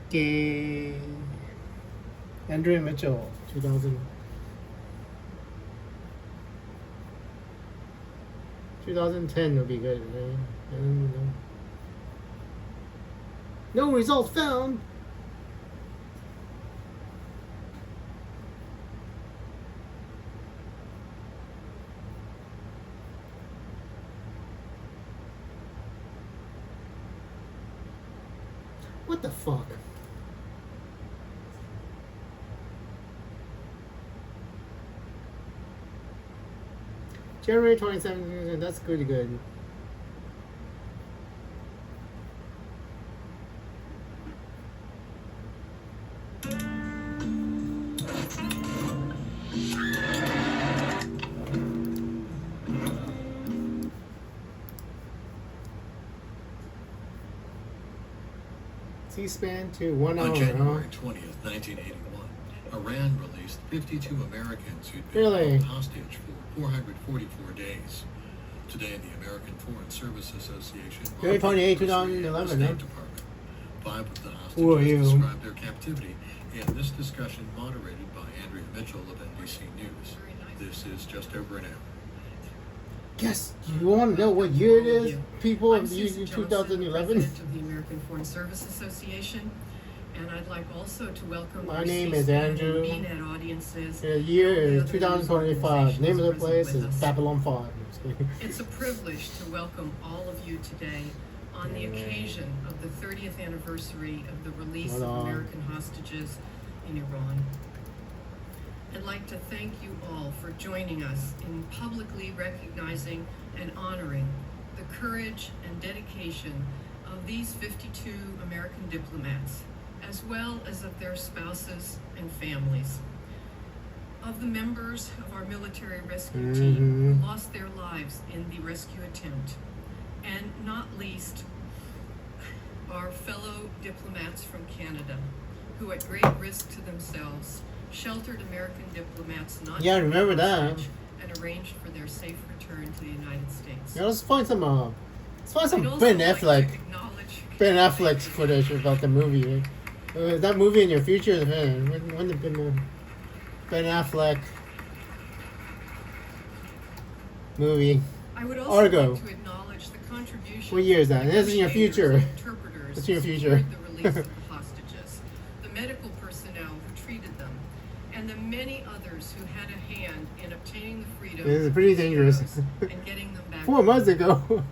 Okay. Andrea Mitchell, 2000. 2010 would be good, right? No results found. What the fuck? January 27th, that's pretty good. C-SPAN to 1 hour. On January 20th, 1981, Iran released 52 Americans who'd been held hostage for 444 days. Today, the American Foreign Service Association January 28, the 2011, State Department. 5 of the hostages described their captivity in this discussion moderated by Andrea Mitchell of NBC News. This is just over an hour. Yes, you want to know what year it is, people? I'm Of Susan 2011. President of the American Foreign Service Association, and I'd like also to welcome My our name is C-SPAN Andrew. and BNet audiences. The year and all is the other 2025. Name of the organizations place present is with us. Babylon 5. It's a privilege to welcome all of you today on the occasion of the 30th anniversary of the release of American hostages in Iran. I'd like to thank you all for joining us in publicly recognizing and honoring the courage and dedication of these 52 American diplomats, as well as of their spouses and families. Of the members of our military rescue team who lost their lives in the rescue attempt, and not least our fellow diplomats from Canada, who at great risk to themselves sheltered American diplomats not remember that. and arranged for their safe return to the United States. Yeah, let's find some I'd also Ben like to Affleck acknowledge footage about the movie. That movie in your future, when did Ben Affleck movie? I would also Argo. like to acknowledge the contributions. What year is that? of This is in your future. negotiators and interpreters That's in your who future. secured the release of the hostages, the medical personnel who treated them, and the many others who had a hand in obtaining the freedom. This is pretty of these dangerous. heroes and getting them back. 4 months ago.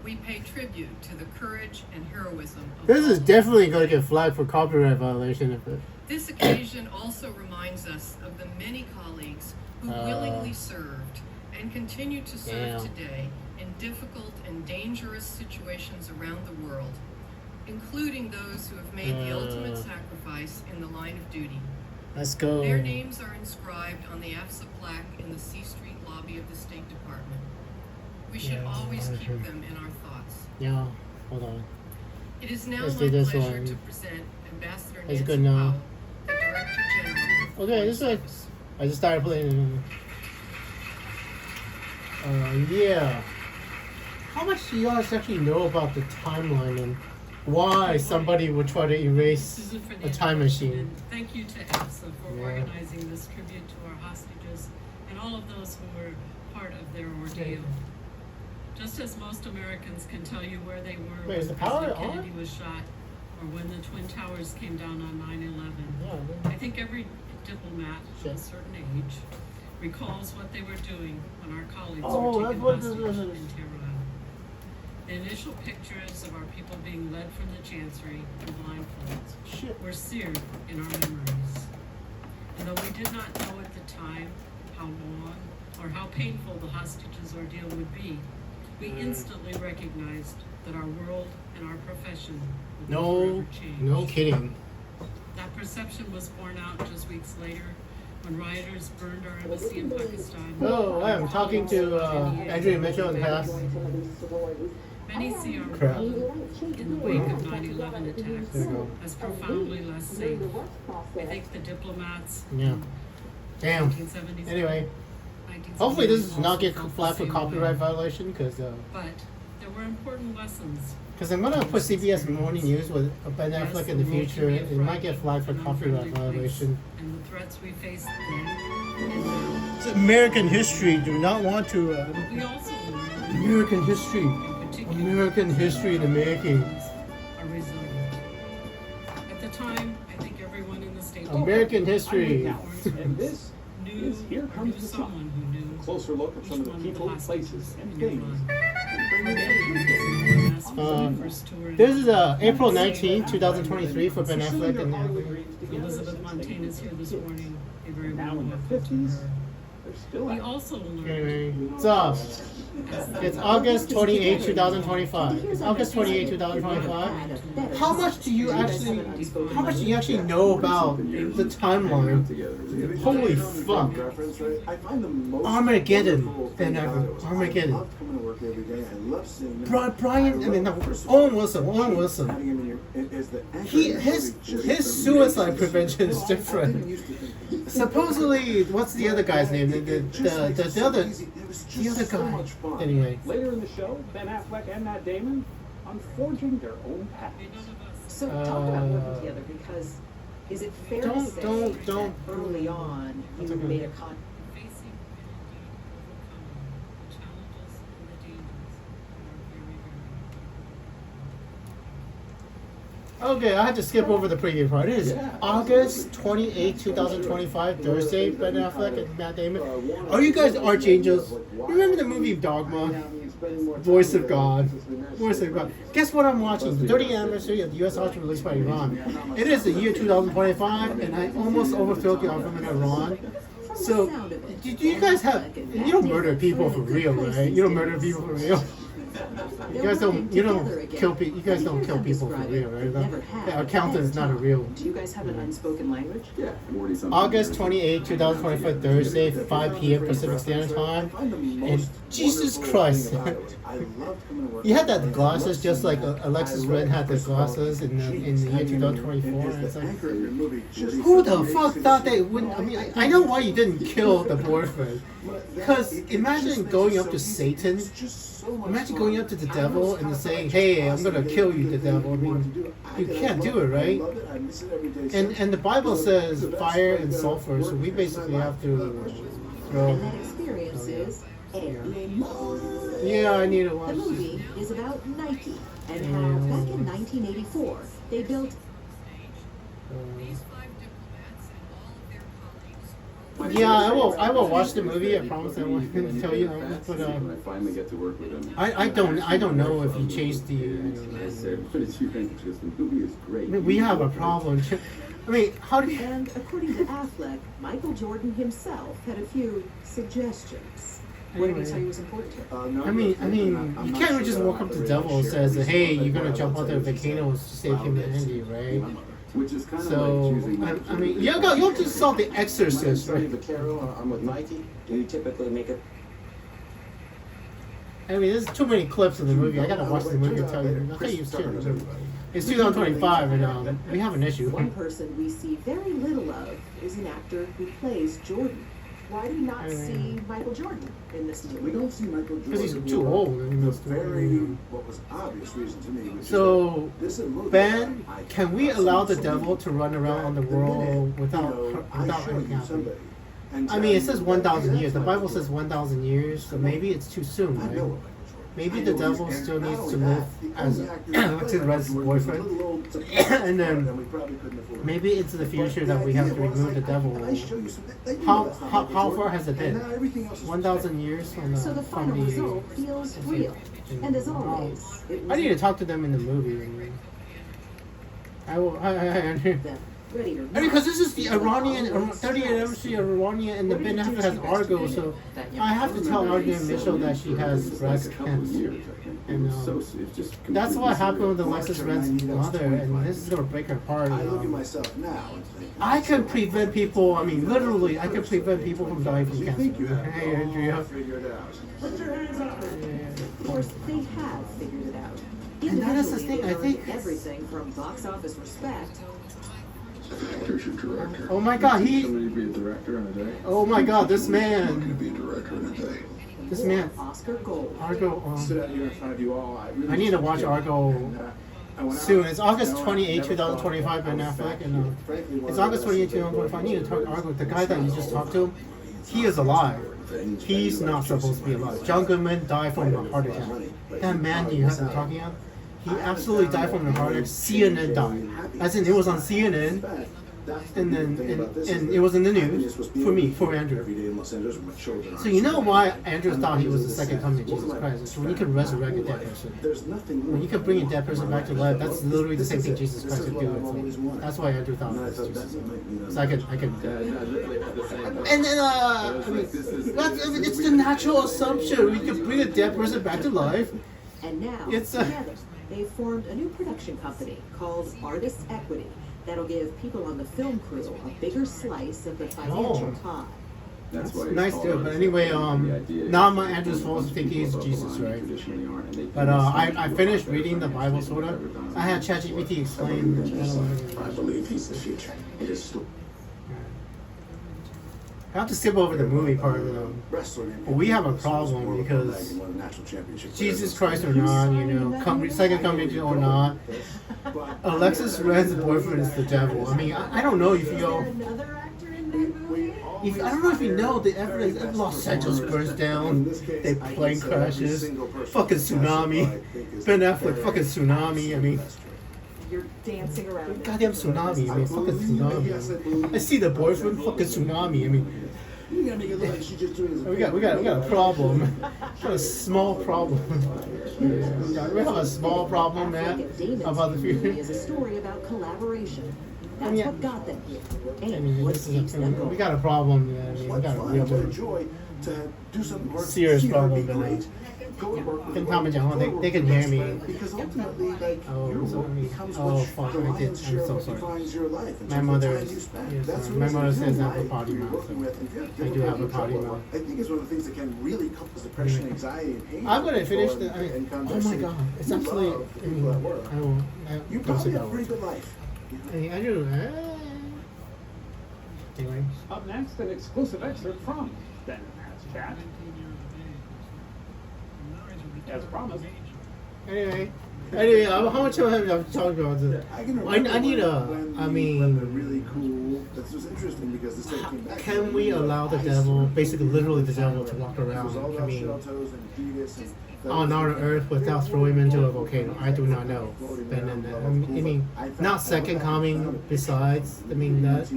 We pay tribute to the courage and heroism of This all is of definitely them. going to get flagged for copyright violation if it. This occasion also reminds us of the many colleagues who willingly served and continue to serve today in difficult and dangerous situations around the world, including those who have made the ultimate sacrifice in the line of duty. Let's go. Their names are inscribed on the AFSA plaque in the C Street lobby of the State Department. We should always keep them in our thoughts. Yeah, hold on. It is now Let's my do this pleasure one. to present Ambassador It's Nancy good now. Powell, the Director General of Okay, this way. Service. I just started playing. Yeah. How much do you guys actually know about the timeline and why somebody would try to erase Susan a Fernandez, time machine? and thank you to AFSA for organizing this tribute to our hostages and all of those who were part of their ordeal. Just as most Americans can tell you where they were Wait, is when the power President on? Kennedy was shot or when the Twin Towers came down on 9/11. Yeah, I think every diplomat of a certain age recalls what they were doing when our colleagues were taken hostage in Tehran. The initial pictures of our people being led from the chancery in blindfolds were seared in our memories. And though we did not know at the time how long or how painful the hostages' ordeal would be, we instantly recognized that our world and our profession would be forever changed. No kidding. That perception was borne out just weeks later when rioters burned our embassy in Pakistan. Oh, I'm talking to Andrea Mitchell in the past. Many see our world in the wake of 9/11 attacks as profoundly less safe. I think the diplomats Yeah. Damn. 1977, Anyway, 1978 hopefully this does not also get felt the flagged for same copyright way. violation because But there were important lessons Because I'm gonna put CBS Morning News with Ben Affleck in the future. It might get flagged for copyright violation. And the threats we face then and now. It's American history. Do not want to. But we also learn, American history. in particular, American history in the making. are resilient. At the time, I think everyone in the state American history. And this knew is Here or Comes knew the Sun. someone who knew Closer look at some of the each people, one of the places, and hostages things. This is April 19, 2023 for Ben Affleck and Elizabeth Montana's here this morning. A very Now warm in the welcome to 50s, her. they're still We out. also learned anyway. So it's August 28, 2025. It's August 28, 2025. How much do you actually know about the timeline? Holy fuck. Armageddon. Ben Affleck. Armageddon. Brian, I mean, no, Owen Wilson. His suicide prevention is different. Supposedly, what's the other guy's name? The other guy. Anyway. Later in the show, Ben Affleck and Matt Damon on forging their own paths. So talk about working together, because is it fair to say don't. that early on you okay. made a con? facing and indeed overcoming the challenges and the dangers are very, very Okay, I had to skip over the preview part. It is August 28, 2025, Thursday, Ben Affleck and Matt Damon. Are you guys archangels? Remember the movie Dogma? Voice of God. Voice of God. Guess what I'm watching? The 30th anniversary of the U.S. hostage released by Iran. It is the year 2025, and I almost overfilled the album in Iran. So, do you guys have... You don't murder people for real, right? You don't murder people for real? You guys don't kill people. You guys don't kill people for real, right? The accountant is not a real. Do you guys have an unspoken language? Yeah, 40-something. August 28, 2025, Thursday, 5 p.m. Pacific Standard Time. And Jesus Christ. He had that glasses just like Alexis Ren had the glasses in the year 2024. And it's like, who the fuck thought they wouldn't? I mean, I know why you didn't kill the boyfriend. Because imagine going up to Satan. Imagine going up to the devil and saying, "Hey, I'm gonna kill you, the devil." I mean, you can't do it, right? And the Bible says fire and sulfur, so we basically have to throw. And that experience is Yeah, I need to The watch this. movie is about Nike and how back in 1984 they built These 5 diplomats and all of their colleagues. Yeah, I will watch the movie. I promise I won't tell you. But When I finally get to work with him. I don't know if he changed the. I said, what did you think? Because the movie is great. I mean, we have a problem. I mean, how do you? And according to Affleck, Michael Jordan himself had a few suggestions. What did he tell you was important to him? I mean, you can't really just walk up to the devil and says, "Hey, you're gonna jump out the volcano to save humanity, right?" Which is kind of So, like choosing I mean, you just saw The Exorcist, right? I'm with Nike. Do you typically make it? I mean, there's too many clips of the movie. I gotta watch the movie to tell you. I'll tell you too. It's 2025, and we have an issue. One person we see very little of is an actor who plays Jordan. Why do we not see Michael Jordan in this We movie? don't see Michael Jordan. Because he's too old. I mean, The that's very, what was obvious reason to me was So, this is a movie Ben, I can we cannot allow the see devil to run around on the the world minute, without you know, I without show anything you happening? somebody and I tell mean, it you, says hey, 1,000 that's years. The Michael Bible says Jordan. 1,000 years, so maybe it's too soon, I know right? what Michael Jordan. Maybe I the know devil he's- still and not needs only to that, live the as only actor who to played Red's Jordan was a boyfriend. little old to- And then we probably couldn't afford. maybe into the future that we have to remove the devil. I show you some, they know How that's not how, Michael how Jordan, far has it and been? now everything else is 1,000 years from So the final result the. feels real. And as always, it I was need to talk to them in the movie. I will. them ready or not. Because this is the Iranian 30th anniversary of Iranian, and the Ben Affleck has Argo, so I have to tell Argo Mitchell that she has breast cancer. And that's what happened with Alexis Ren's mother, and this is gonna break her heart. I look at myself now and think, I can prevent people. I mean, literally, I can prevent people from dying from you think you cancer. have Hey, it all Andrea. figured out. Of course, they have figured it out. And that is the Individually, thing, I they earned think- everything from box office respect. Actor's your director. Oh my God, Somebody be a director in a day. Oh my God, this You can man. be a director in a day. This more man, Oscar Gold. Argo. Sit out here in front of you all. I need to watch Argo I went soon. out, It's August you know, 28, I never 2025 by thought I was Netflix, back and here. Frankly, one it's of August the 28, best 2025. I need to talk to Argo. The guy that you just talked to, he is alive. He's not supposed to be alive. John Goodman died from a heart attack. That man you have been talking about, he absolutely died from a heart attack. CNN died. As in, it was on CNN, and then and it was in the news for me, for Andrew. So you know why Andrew thought he was the second coming of Jesus Christ? It's when you can resurrect a dead person. When you can bring a dead person back to life, that's literally the same thing Jesus Christ would do. So that's why Andrew thought it was Jesus. So I can. And then it's the natural assumption. We can bring a dead person back to life. And now, It's, together, they've formed a new production company called Artists Equity that'll give people on the film crew a bigger slice of the financial pie. That's nice too, but anyway, not my Andrew's fault to think he's Jesus, right? But I finished reading the Bible sort of. I had ChatGPT explain. I believe he's the future. It is I have to skip over the movie part though. But we have a problem because Jesus Christ or not, you know, second coming or not, Alexis Ren's boyfriend is the devil. I mean, I don't know if you know. Another actor in that movie? I don't know if you know the evidence of Los Angeles burns down, the plane crashes, fucking tsunami, Ben Affleck, fucking tsunami. I mean, You're dancing around it. goddamn tsunami. I mean, fucking tsunami. I see the boyfriend, fucking tsunami. I mean, we got a problem. We got a small problem. We have a small problem, man, about the future. Is a story about collaboration. That's Yeah. what got them here. I And mean, what this keeps is them we going. got a problem. Yeah, I mean, we got a real serious problem. But, 跟他们讲话, they can hear me. Because ultimately, like, Oh, your sorry. work becomes Oh, what fuck, the I did. lion's I'm share so of what sorry. defines your life in My terms of mother time is- you spend. yes, That's my the reason mother says you I have a like potty you're mouth, working so with and I people do have having a potty trouble. mouth. I think it's one of the things that can really cause depression, anxiety, and pain. I'm gonna finish people the. I mean, and oh my conversely, god, it's you absolutely. love I mean, people at work. I will. You Don't say probably that have a pretty word. good life. I mean, Andrew. Anyway, Up next, an exclusive excerpt from Ben Has Chat. As promised. anyway, how much have I talked about this? I can remember I need a. when I the mean, really cool. This was interesting because this thing came back. can we allow the devil, basically, literally the devil, to walk It was all around? I about mean, Shell Toes and Adidas and on our Earth without throwing him into a volcano? I do not know. I mean, not second coming. Besides, I mean that.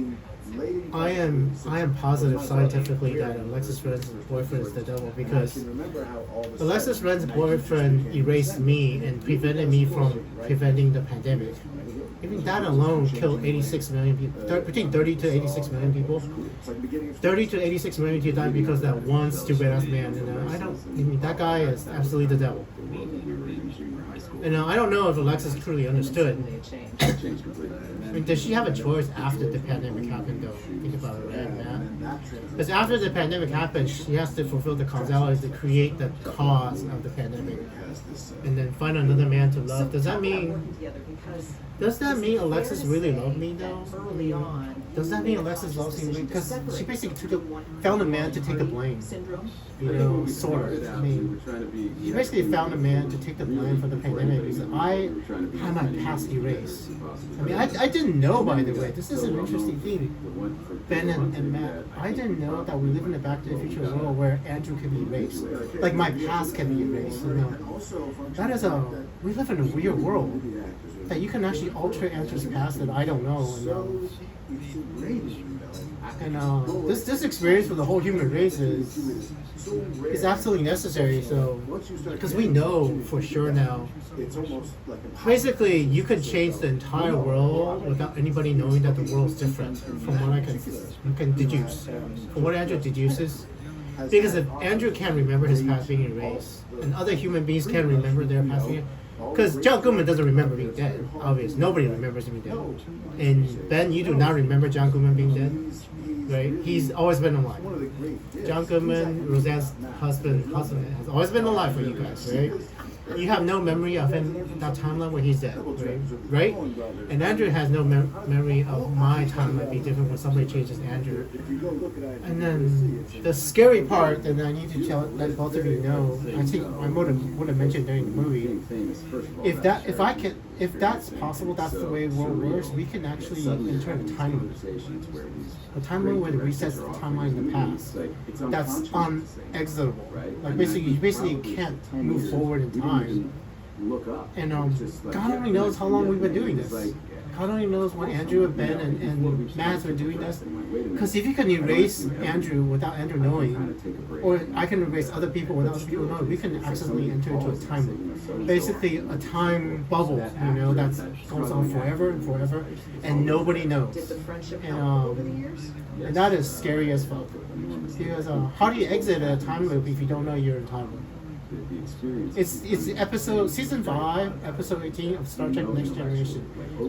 I am positive scientifically that Alexis Ren's boyfriend is the devil because Alexis Ren's boyfriend erased me and prevented me from preventing the pandemic. Even that alone killed 86 million people, between 30 to 86 million people. 30 to 86 million people died because that one stupid ass man. And I mean, that guy is absolutely the devil. And I don't know if Alexis truly understood. I mean, does she have a choice after the pandemic happened, though? Think about it, right, Matt? Because after the pandemic happened, she has to fulfill the causality to create the cause of the pandemic, and then find another man to love. Does that mean Alexis really loved me, though? I mean, does that mean Alexis loves me? Because she basically found a man to take the blame. You know, sort of. I mean, she basically found a man to take the blame for the pandemic because I had my past erased. I mean, I didn't know, by the way. This is an interesting thing, Ben and Matt. I didn't know that we live in a Back to the Future world where Andrew can be erased. Like, my past can be erased. You know? We live in a weird world that you can actually alter Andrew's past that I don't know. And this experience for the whole human race is absolutely necessary. So, because we know for sure now, basically you can change the entire world without anybody knowing that the world's different. From what I can deduce, from what Andrew deduces, because if Andrew can't remember his past being erased, and other human beings can't remember their past being. Because John Goodman doesn't remember being dead, obviously. Nobody remembers him being dead. And Ben, you do not remember John Goodman being dead, right? He's always been alive. John Goodman, Roseanne's husband has always been alive for you guys, right? you have no memory of him that timeline where he's dead, right? And Andrew has no memory of my timeline being different when somebody changes Andrew. And then the scary part that I need to let both of you know, I think I would have mentioned during the movie, if that's possible, that's the way the world works, we can actually enter a time loop. A time loop where it resets the timeline in the past. That's unexitable. Like you basically can't move forward in time. And God only knows how long we've been doing this. God only knows when Andrew and Ben and Matt has been doing this. Because if you can erase Andrew without Andrew knowing, or I can erase other people without other people knowing, we can accidentally enter into a time loop. Basically a time bubble, that goes on forever and forever, and nobody knows. And that is scary as fuck. Because how do you exit a time loop if you don't know you're in a time loop? It's season 5, episode 18 of Star Trek Next Generation,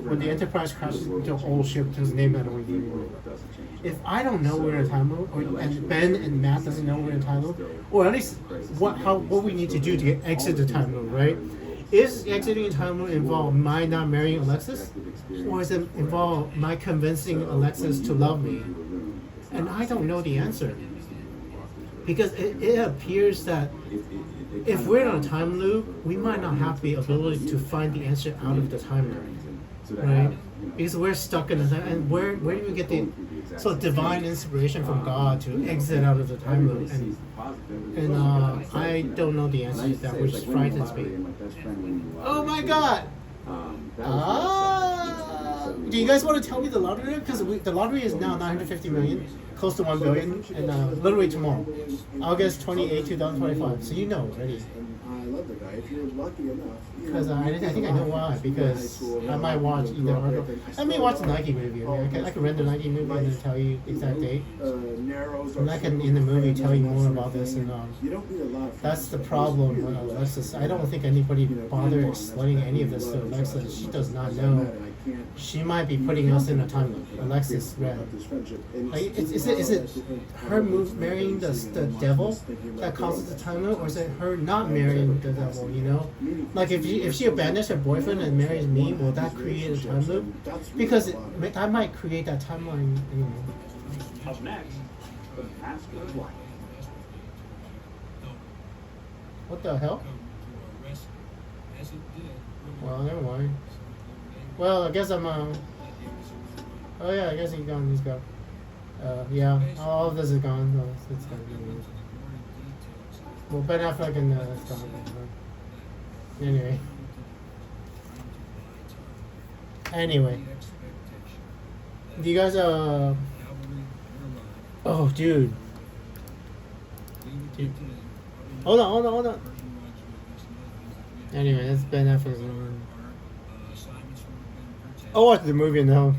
when the Enterprise crashes into an old ship whose name I don't remember. If I don't know we're in a time loop, and Ben and Matt doesn't know we're in a time loop, or at least what we need to do to exit the time loop, right? Is exiting a time loop involve my not marrying Alexis, or does it involve my convincing Alexis to love me? And I don't know the answer, because it appears that if we're in a time loop, we might not have the ability to find the answer out of the time loop, right? Because we're stuck in the time, and where do we get the divine inspiration from God to exit out of the time loop? And I don't know the answer to that, which frightens me. Oh my God! Do you guys want to tell me the lottery? Because the lottery is now 950 million, close to 1 billion, and literally tomorrow, August 28, 2025. So you know already. I love the guy. If you're lucky enough. Because I think I know why. Because I might watch either Argo. I may watch the Nike movie. I can rent the Nike movie and then tell you the exact date. And I can in the movie tell you more about this. And that's the problem with Alexis. I don't think anybody bothered explaining any of this to Alexis. She does not know. She might be putting us in a time loop. Alexis Ren. Like, is it her marrying the devil that causes the time loop, or is it her not marrying the devil? Like if she abandons her boyfriend and marries me, will that create a time loop? Because I might create that timeline anyway. Up next, the Master of Light. What the hell? Well, never mind. Well, I guess I'm oh yeah, I guess he's gone. He's gone. Yeah, all of this is gone. So it's gone. Well, Ben Affleck and it's gone. Anyway. Do you guys oh, dude. Hold on. Anyway, that's Ben Affleck's one. I'll watch the movie now.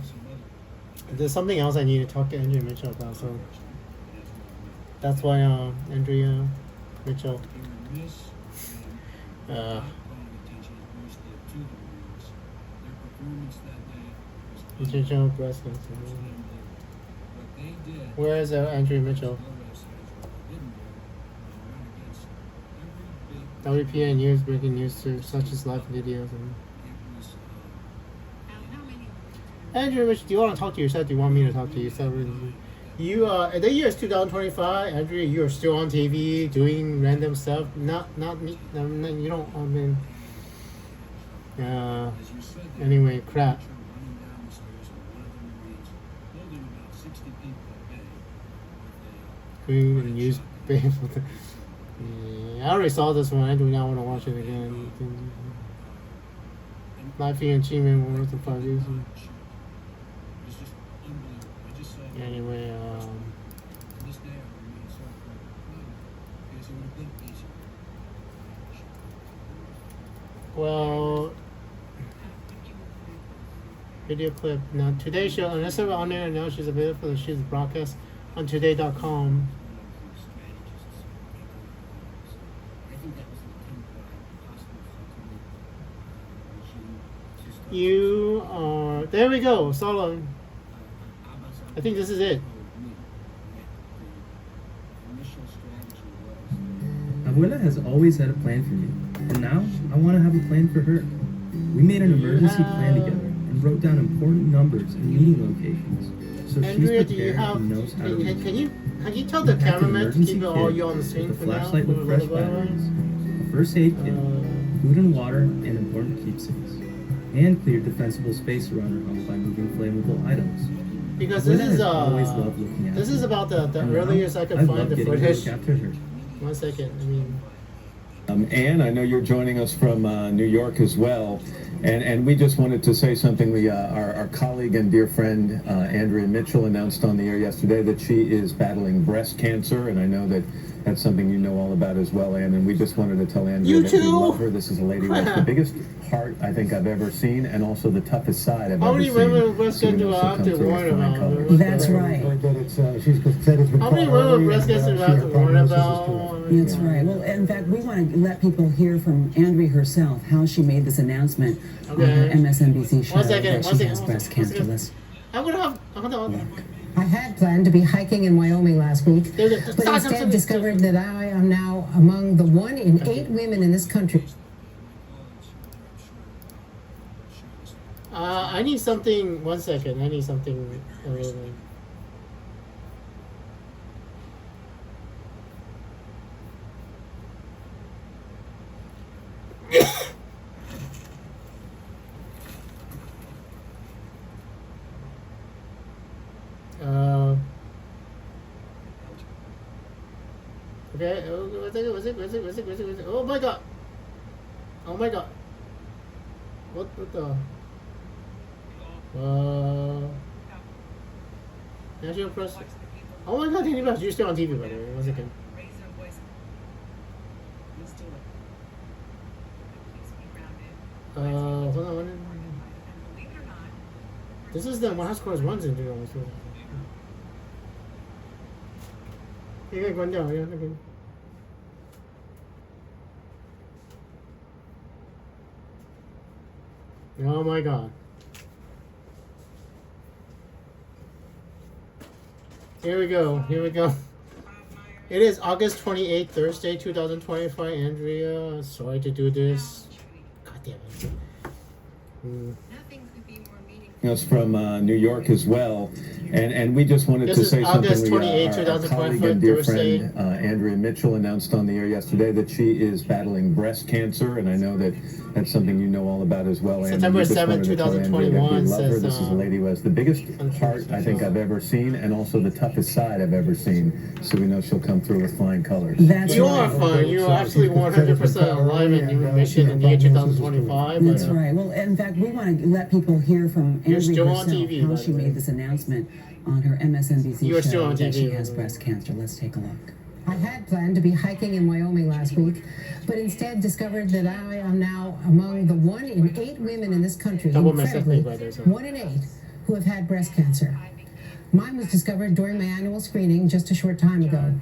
There's something else I need to talk to Andrea Mitchell about, so that's why Andrea Mitchell Mitchell breast cancer. Where is Andrea Mitchell? WPA News breaking news too, such as live videos and Andrea Mitchell, do you want to talk to yourself? Do you want me to talk to yourself? You the year is 2025. Andrea, you are still on TV doing random stuff. Not me. You don't. Anyway, crap. Doing the newspaper. I already saw this one. I do not want to watch it again. Life and achievement worth of 5 years. Anyway, well, video clip. Now, today's show, unless I'm on there now, she's available for the show's broadcast on today.com. You are, there we go, solo. I think this is it. Abuela has always had a plan for you. And now, I want to have a plan for her. We made an emergency plan together and wrote down important numbers and meeting locations. So Andrea, she's do you prepared have? and knows how to reach. Can you tell the We packed an cameraman to emergency keep it kit all you on the screen with for a now? flashlight with fresh batteries, a first aid kit, food and water, and important keepsakes, and cleared defensible space around her home by moving flammable items. Because Lynn this has is always loved looking at this her. is about the And now, earliest I could I find love the getting to footage. look after her. 1 second. I mean, Anne, I know you're joining us from New York as well, and we just wanted to say something. Our colleague and dear friend Andrea Mitchell announced on the air yesterday that she is battling breast cancer, and I know that that's something you know all about as well, Anne, and we just wanted to tell Andrea that we love her. This is a lady with the biggest heart I think I've ever seen, and also the toughest side I've how ever many seen. women with breast So we cancer know do I she'll have come to through warn with flying about? colors. That's right. How many women with breast cancer do I have to warn about? That's right. Well, in fact, we want to let people hear from Andrea herself how she made this announcement on her MSNBC show that she has breast cancer. Let's I'm gonna have. Hold on. I had planned to be hiking in Wyoming last week, but instead discovered that I am now among the 1 in 8 women in this country. I need something. 1 second. I need something. Okay. Was it? Oh my god. Oh my god. What the? National Press. Oh my god, you're still on TV, by the way. 1 second. Hold on. This is the House correspondent. Yeah, going down. Yeah, okay. Oh my god. Here we go. It is August 28th, Thursday, 2025. Andrea, sorry to do this. God damn it. Nothing could be more meaningful. Us from New York as well, and we just wanted This to is say August something. 28, Our 2025, colleague and dear Thursday. friend Andrea Mitchell announced on the air yesterday that she is battling breast cancer, and I know that that's something you know all about as well. September and we just 7, wanted to tell Andrea that we 2021 love her. says, This is a lady who has the biggest heart I think I've ever seen, and also the toughest side I've ever seen. So we know she'll come through with flying colors. You are fine. You are absolutely 100% alive in your mission in the year 2025. That's right. Well, in fact, we want to let people hear from Andrea still on herself TV, how she made this announcement on her MSNBC You're show still on that she TV, has breast cancer. Let's take a look. I had planned to be hiking in Wyoming last week, but instead discovered that I am now among the 1 in 8 women in this country, incredibly, 1 in 8, who have had breast cancer. Mine was discovered during my annual screening just a short time ago.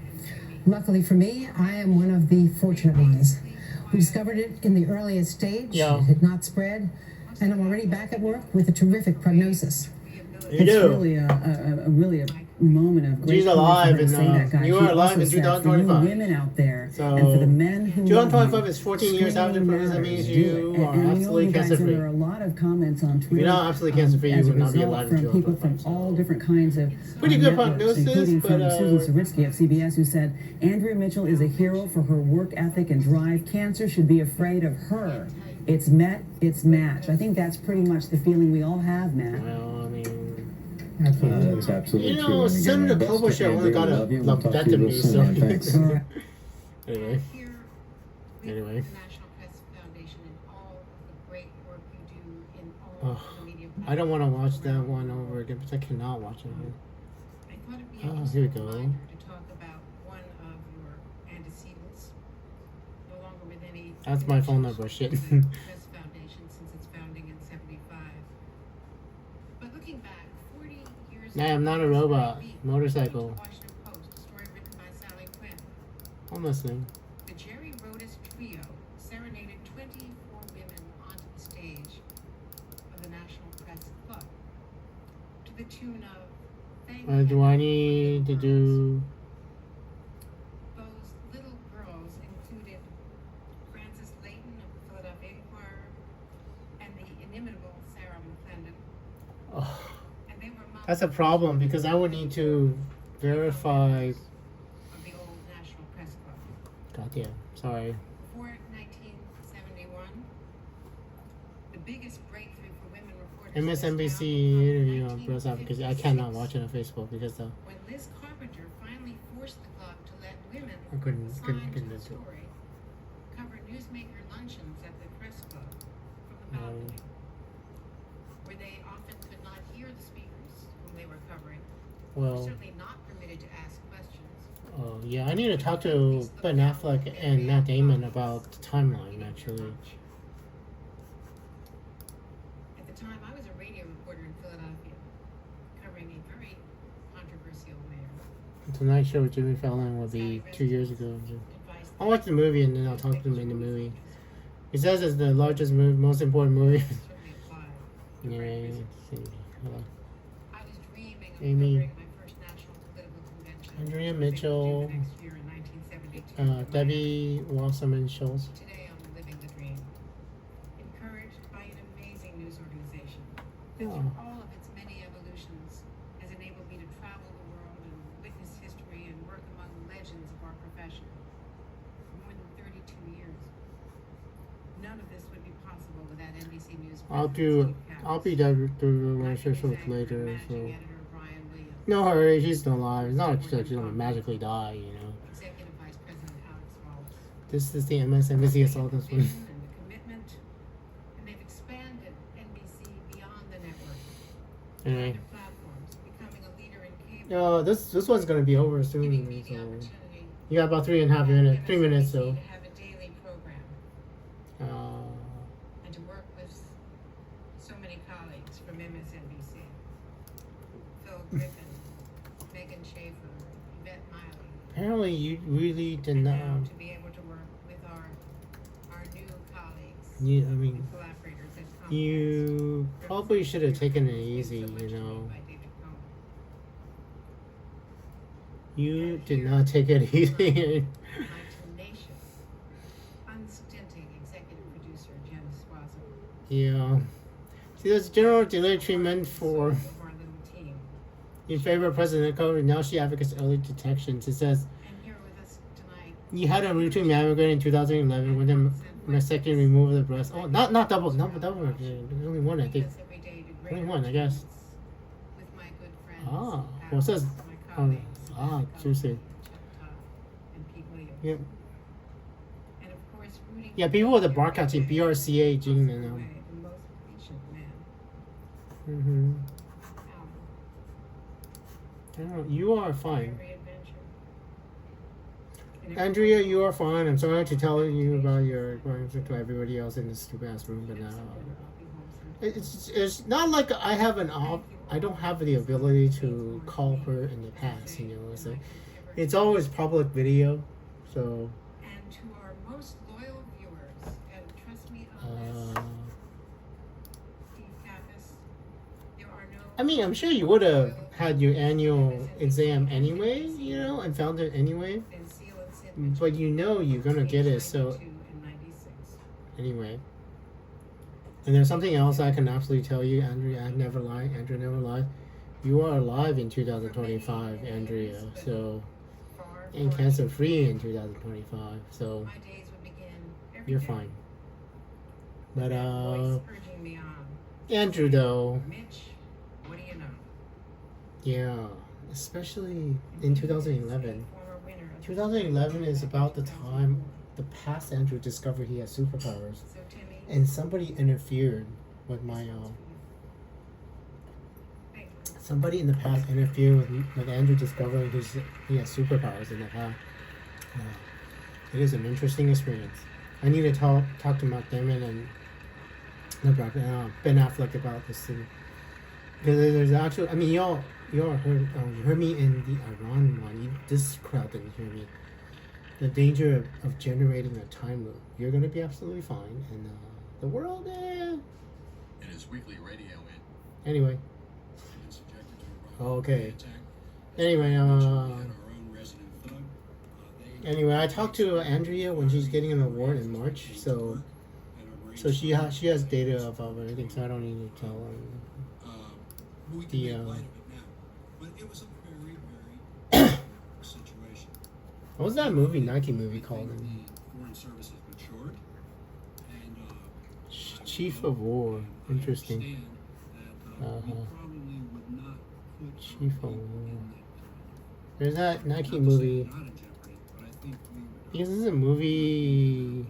Luckily for me, I am one of the fortunate ones. We discovered it in the earliest stage, it had not spread, and I'm already back at work with a terrific prognosis. It's really a moment of great She's alive, to say that, guys. you She are alive also in said, 2025. for you women out there, So, and for the men who 2025 is 14 years after screening pregnancy. That means matters. you Do it. are And absolutely you guys, cancer-free. there are a lot of comments on Twitter. You're not absolutely cancer-free, as you a would not be result alive in from people from 2025. all different kinds of Pretty good networks, prognosis, including but, from Susan Saritsky of CBS, who said Andrea Mitchell is a hero for her work ethic and drive. Cancer should be afraid of her. It's met, it's matched. I think that's pretty much the feeling we all have, Matt. Well, I mean, That's absolutely you true. know, And again, Senator our best to Klobuchar only Andrea. got We a love you. We'll talk to you real lumpectomy, soon, so. man. Thanks. Anyway. Anyway. The National Press Foundation and all of the great work you do in all of the media. I don't want to watch that one over again, because I cannot watch it again. I thought it'd be Oh, a here we go. reminder to talk about one of your antecedents, no longer with any. That's my phone number, shit. connections to the Press Foundation since its founding in '75. But looking back, 40 years. I am not a robot. Motorcycle. Washington Post, a story written by Sally Quinn. I'm listening. The Jerry Rodas Trio serenaded 24 women onto the stage of the National Press Club to the tune of Thank Do I need to do... Those little girls included Frances Layton That's a problem because I would need to verify. Of the old National Press Club. Goddamn, sorry. Before 1971, the biggest breakthrough for women reporters. MSNBC interview on breast advocacy. I cannot watch it on Facebook because when Liz Carpenter finally forced the club to let women I couldn't assigned to the do it. story cover newsmaker luncheons at the press club from the balcony, where they often could not hear the speakers whom they were covering. Well, Were certainly not permitted to ask questions. yeah, I need to talk to Ben Affleck and Matt Damon about the timeline, actually. At the time, I was a radio reporter in Philadelphia, covering a very controversial mayor. The Tonight Show with Jimmy Fallon will be 2 years ago. I'll watch the movie and then I'll talk to him in the movie. He says it's the largest movie, most important movie. Certainly applied. Yeah, let's see. Hello. I was dreaming of Amy. covering my first national political convention. Andrea Mitchell, The next year in 1972. Debbie Wasserman Schultz. Today I'm living the dream. Encouraged by an amazing news organization that through all of its many evolutions has enabled me to travel the world and witness history and work among legends of our profession for more than 32 years. None of this would be possible without NBC News. I'll be there through the officials later, so. No hurry, she's still alive. It's not like she's gonna magically die, you know. Executive Vice President Alex Wallace. This is the MSNBC assault this one. And the commitment, and they've expanded NBC beyond the network. Anyway. Other platforms, becoming a leader in cable. This one's gonna be over soon, Giving me the so. opportunity You got about 3.5 minutes, 3 minutes, so. to have a daily program and to work with so many colleagues from MSNBC. Phil Griffin, Megan Schaefer, Yvette Miley. Apparently, you really did And not. now to be able to work with our new colleagues You, I and mean, collaborators at Comcast. you probably should have taken it easy, So much you to me know. by David Cohen. You did not take it easy. My tenacious, unstinting executive producer, Jen Swazo. Yeah. See, there's general delay treatment for Of our little team. in favor of President COVID. Now she advocates early detections. It says And here with us tonight. you had a routine mammogram in 2011 when the mastectomy removed the breast. Oh, not double. Only one, I think. Because every day to Only greater one, I guess. achievements with my good friends, Ah, well, it says, my colleagues, Tuesday. and Pete Williams. Yep. And of course, rooting Yeah, people with the BRCA gene, BRCA gene, away and the most patient man, mm-hmm. Alan. I don't know. You are fine. Every adventure. And Andrea, you are fine. I'm sorry to tell you about your to everybody else in this stupid ass room, but it's not like I have I don't have the ability to call her in the past, you know. It's always public video, so. And to our most loyal viewers, and trust me on this, Steve Kappas, there are no. I mean, I'm sure you would have had your annual exam anyway, you know, and found it anyway. and seal and Sid But you know you're gonna get it, so 92 and 96. anyway. And there's something else I can absolutely tell you, Andrea. Andrea never lied. You are alive in 2025, Andrea. So, and cancer free in 2025. So, My days would begin every you're day fine. But with that voice urging me on. Andrew though, Mitch, what do you know? yeah, especially in 2011. Former winner of 2011 is about the time the past Andrew discovered he has superpowers, So Timmy, and somebody interfered with my somebody in the past interfered with Andrew discovering he has superpowers in the past. It is an interesting experience. I need to talk to Mark Damon and Ben Affleck about this thing, because there's actually. I mean, y'all heard you heard me in the Iran one. This crowd didn't hear me. The danger of generating a time loop. You're gonna be absolutely fine, and the world. In his weekly radio Anyway. and is subjected to a Okay. attack. Anyway, We had our own resident thug. Anyway, I talked to Andrea when she's getting an award in March, so she has data about everything, so I don't need to tell her. Who we can The make light of it now. But it was a very, very situation. What was that movie, Nike movie called? The Foreign Services matured, and Chief of War. Interesting. we probably would not put Chief of War. There's that Nike movie. not in jeopardy, but I think we would. Because this is a movie.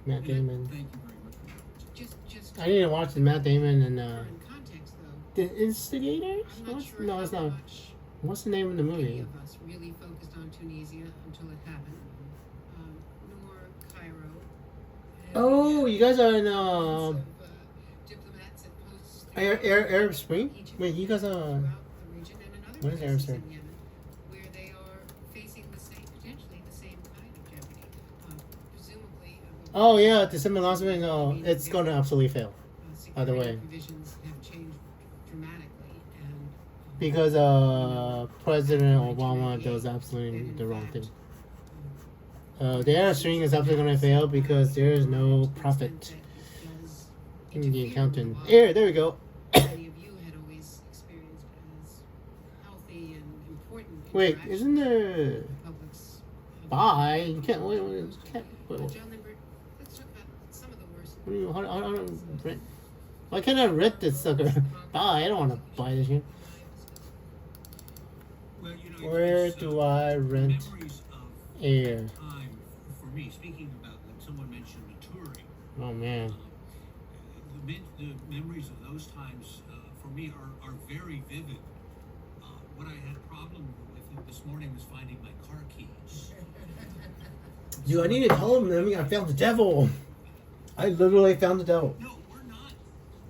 Matt Damon. Thank you very much for that. Just I didn't watch the Matt Damon and in context, though, the Instigators. I'm not sure No, how it's not. much What's the name of the any movie? of us really focused on Tunisia until it happened, nor Cairo. And Oh, you guys are in of, diplomats at posts Arab Spring. Egypt, Wait, you guys are. throughout the region and in other What is Arab places Spring? in Yemen, where they are facing the same, potentially the same kind of jeopardy, presumably. Oh yeah, December last week. No, it's gonna absolutely fail. Either Security way. provisions have changed dramatically, and Because President Obama does absolutely the wrong thing. The Arab Spring is absolutely going to fail because there is no profit in the accountant. Here, there we go. many of you had always experienced as healthy and important. Wait, interaction isn't there? with the public's Bye. You can't. Wait. Can't. Wait. John Lindbergh, let's talk about some of the worst. What do you? How rent? Why can't I rent this sucker? Bye. I don't want to buy this shit. Well, you know, Where it's, do I rent memories of air? time for me, speaking about like someone mentioned maturing. Oh man. The memories of those times for me are very vivid. What I had a problem with this morning was finding my car keys. Dude, I need to tell him. I found the devil. I literally found the devil. No, we're not.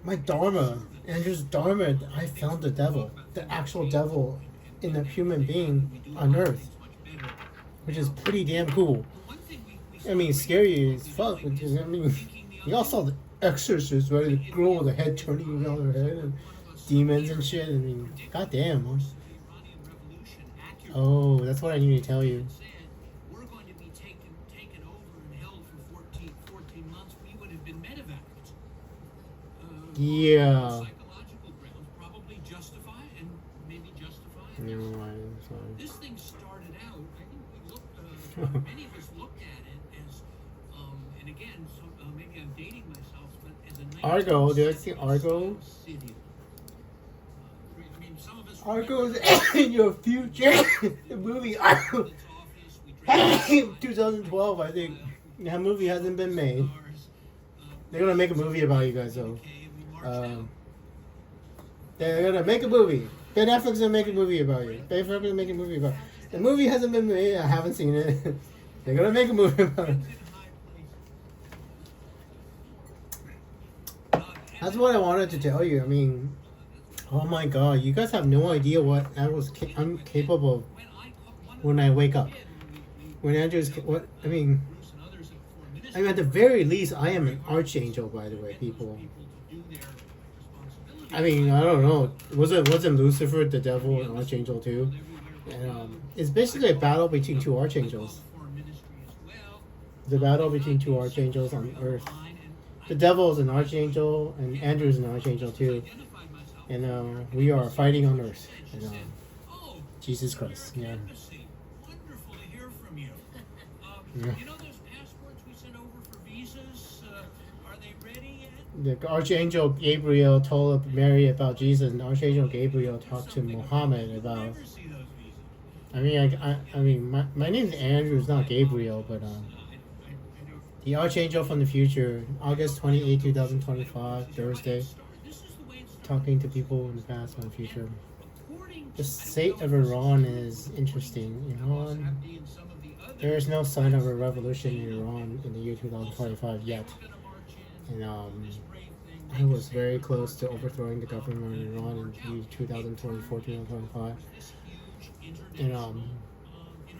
My Dharma, Andrew's Dharma, I found the devil. The actual devil in a human being on Earth. Which is pretty damn cool. I mean, scary as fuck. Because, I mean, you all saw the Exorcist, right? The girl with the head turning around her head and demons and shit. I mean, goddamn. Huh? Oh, that's what I need to tell you. We're going to be taken over and held for 14 months. We would have been medevaced. Yeah. Psychological grounds probably justify and maybe justify. Never mind. Sorry. This thing started out. I think we looked. Many of us looked at it as, and again, so maybe I'm dating myself, but as a Argo. Did I see Argo? city. I mean, some of us Argo's in your future. The movie Argo. 2012, I think. That movie hasn't been made. They're gonna make a movie about you guys, though. They're gonna make a movie. Ben Affleck's gonna make a movie about you. Ben Affleck's gonna make a movie about. The movie hasn't been made. I haven't seen it. They're gonna make a movie about it. That's what I wanted to tell you. I mean, oh my god, you guys have no idea what I'm capable of when I wake up. When Andrew's what I mean, at the very least, I am an archangel. By the way, people. I mean, I don't know. Wasn't Lucifer the devil and archangel too? And it's basically a battle between two archangels. The battle between two archangels on Earth. The devil is an archangel, and Andrew is an archangel too. And we are fighting on Earth. And, Jesus Christ. Yeah. Wonderful to hear from you. Yeah. You know those passports we sent over for visas? Are they ready yet? The Archangel Gabriel told Mary about Jesus, and Archangel Gabriel talked to Muhammad about. I mean, my name's Andrew. It's not Gabriel, but the Archangel from the future, August 28, 2025, Thursday, talking to people in the past and the future. The state of Iran is interesting. Iran, there is no sign of a revolution in Iran in the year 2025 yet. And I was very close to overthrowing the government in Iran in the 2024, 2025. And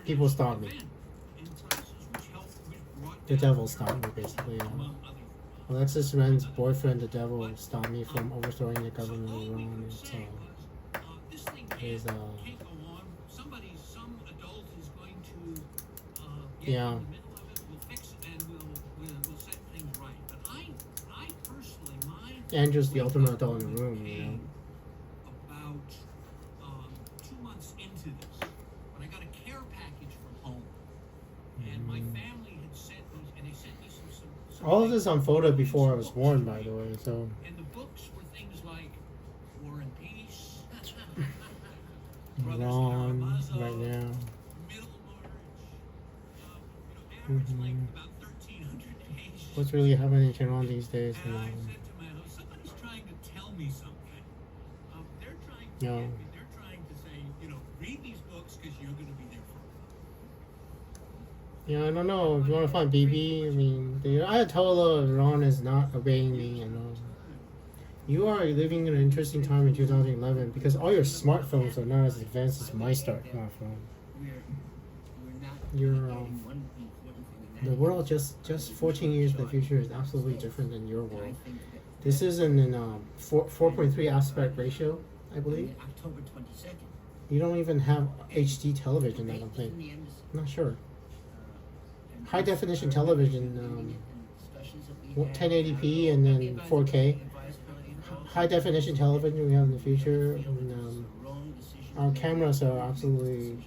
people stopped me. The devil stopped me, basically. Alexis Ren's boyfriend, the devil, stopped me from overthrowing the government in Iran. So, yeah. Andrew's the ultimate adult in the room, you know. months into this when I got a care package from home, and my family had sent me, and they sent me some All of this on photo before I was born, by the way. So. And the books were things like War and Peace, Ron, right now. What's really happening in Tehran these days? And I said to my host, somebody's trying to tell me something. They're trying to get me. They're trying to say, read these books because you're going to be there for. Yeah, I don't know. If you want to find BB, I mean, the Ayatollah of Iran is not obeying me. You are living in an interesting time in 2011 because all your smartphones are not as advanced as my smartphone. The world just 14 years in the future is absolutely different than your world. This is in 4.3 aspect ratio, I believe. You don't even have HD television, I don't think. I'm not sure. High definition television, 1080p and then 4K. High definition television we have in the future. And, our camera phones are absolutely.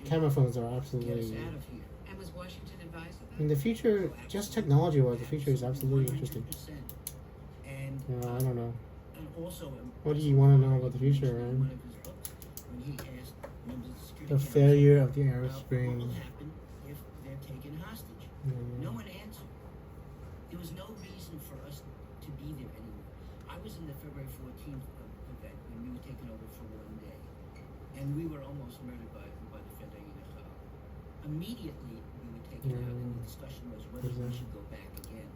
In the future, just technology-wise, the future is absolutely interesting. I don't know. What do you want to know about the future, man? The failure of the Arab Spring. No one answered. There was no reason for us to be there anymore. I was in the February 14th event when we were taken over for one day, and we were almost murdered by the Fedayeen. Immediately, we were taken out, and the discussion was whether we should go back again.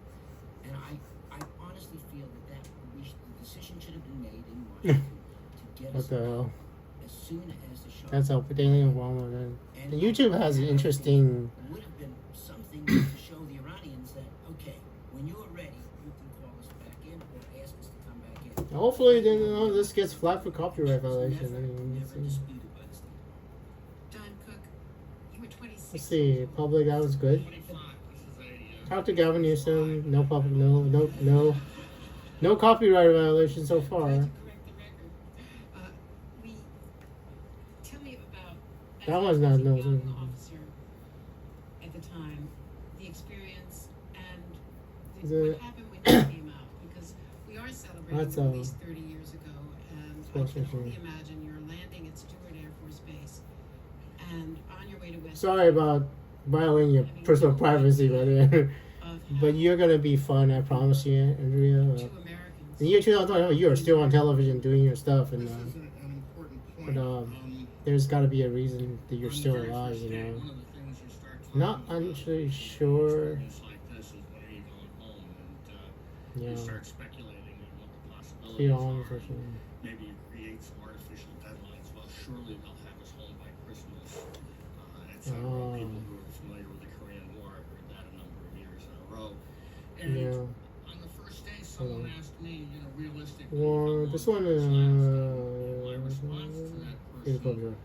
And I honestly feel that the decision should have been made in Washington to get us out as soon as the show. That's how daily Obama. And YouTube has an interesting. Would have been something to show the Iranians that okay, when you are ready, you can call us back in or ask us to come back in. Hopefully, then this gets flagged for copyright violation. Don Cook, you were 26. Let's see, public. That was good. Talk to Gavin Newsom. No public. No copyright violation so far. Tell me about That one's not no. officer at the time, the experience, and what happened when you came out, because we are celebrating at least 30 years ago, and I can only imagine you're landing at Stewart Air Force Base, and on your way to West. Sorry about violating your personal privacy, but you're gonna be fun. I promise you, Andrea. In the year 2020, you are still on television doing your stuff, and there's got to be a reason that you're still alive. Not actually sure. Yeah. Start speculating on what the possibilities are. Maybe you create some artificial deadlines. Well, surely they'll have us home by Christmas. People who are familiar with the Korean War have heard that a number of years in a row. And on the first day, someone asked me, realistically, this one is. My response to that person,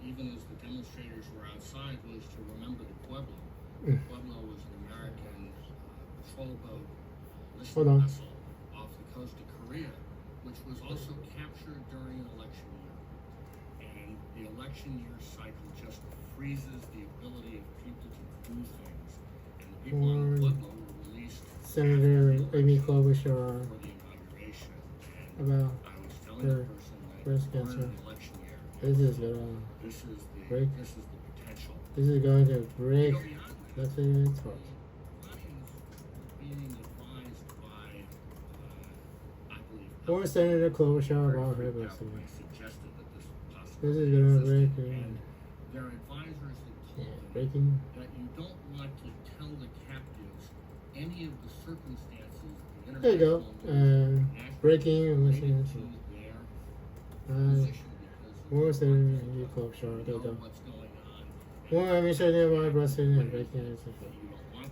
even as the demonstrators were outside, was to remember the Pueblo. Pueblo was an American patrol boat vessel off the coast of Korea, which was also captured during an election year. And the election year cycle just freezes the ability of people to do things. And the people on the Pueblo were released. Senator Amy Klobuchar for the inauguration. About I was telling the person that breast we're in cancer. an election year. This is This is the potential. This is going to break. That's it. Or Senator Klobuchar about her breast cancer. This is going to break. Their advisors had told them breaking. that you don't want to tell the captives any of the circumstances. There you go. Breaking and listening to. Or Senator Klobuchar. There you go. Well, I mean, something about breast cancer and breaking.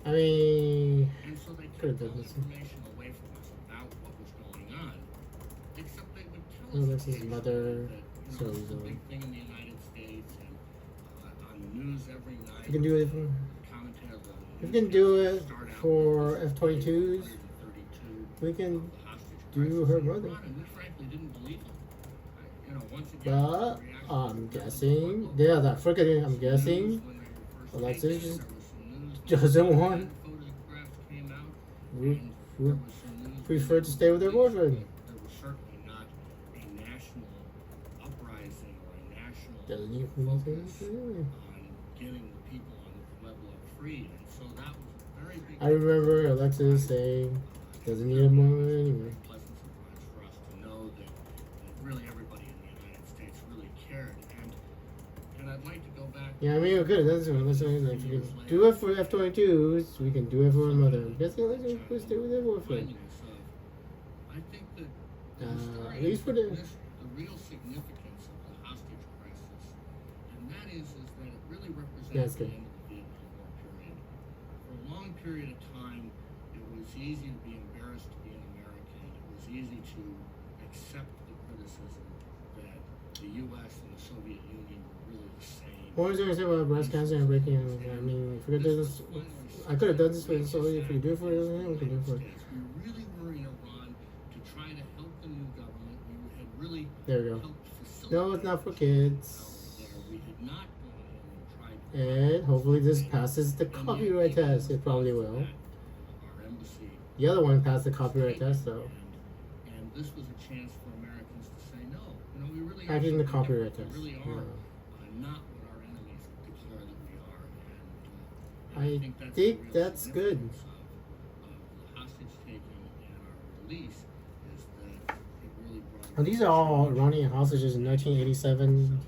I mean, could have done this. Oh, this is mother. So big thing in the United States and on the news every night. You can do it. We can do it for F-22s. We can do her brother. We frankly didn't believe him. Once again, But I'm guessing. Yeah, that freaking. I'm guessing. Alexis doesn't want. Would prefer to stay with their boyfriend. There was certainly not a national uprising or a national Doesn't he? focus on getting the people on the Pueblo free, and so that was a very big. I remember Alexis saying, "Doesn't need a moment anyway." Pleasant surprise for us to know that really everybody in the United States really cared, and I'd like to go back. Yeah, I mean, we're good. That's what. Like, if you can do it for F-22s, we can do it for our mother. Guess what? Let's stay with their boyfriend. I think that At least for the. the real significance of the hostage crisis, and that is that it really represents the end of the Vietnam War period. For a long period of time, it was easy to be embarrassed to be an American. It was easy to accept the criticism that the U.S. and the Soviet Union were really the same. What was I going to say about breast cancer and breaking? I mean, if we could do this, I could have done this for the Soviet. If we could do it for it, we can do it for it. We really were in Iran to try to help the new government. We had really There we go. helped facilitate. No, it's not for kids. We had not gone in and tried to And hopefully this passes the copyright test. It probably will. our embassy. The other one passed the copyright test, though. And this was a chance for Americans to say, no, we really are. Passing the something copyright different. test. We really are not what our enemies declare that we are. And I think that's, think that's good. of the hostage taking and our release is that it really brought. And these are all Iranian hostages in 1987,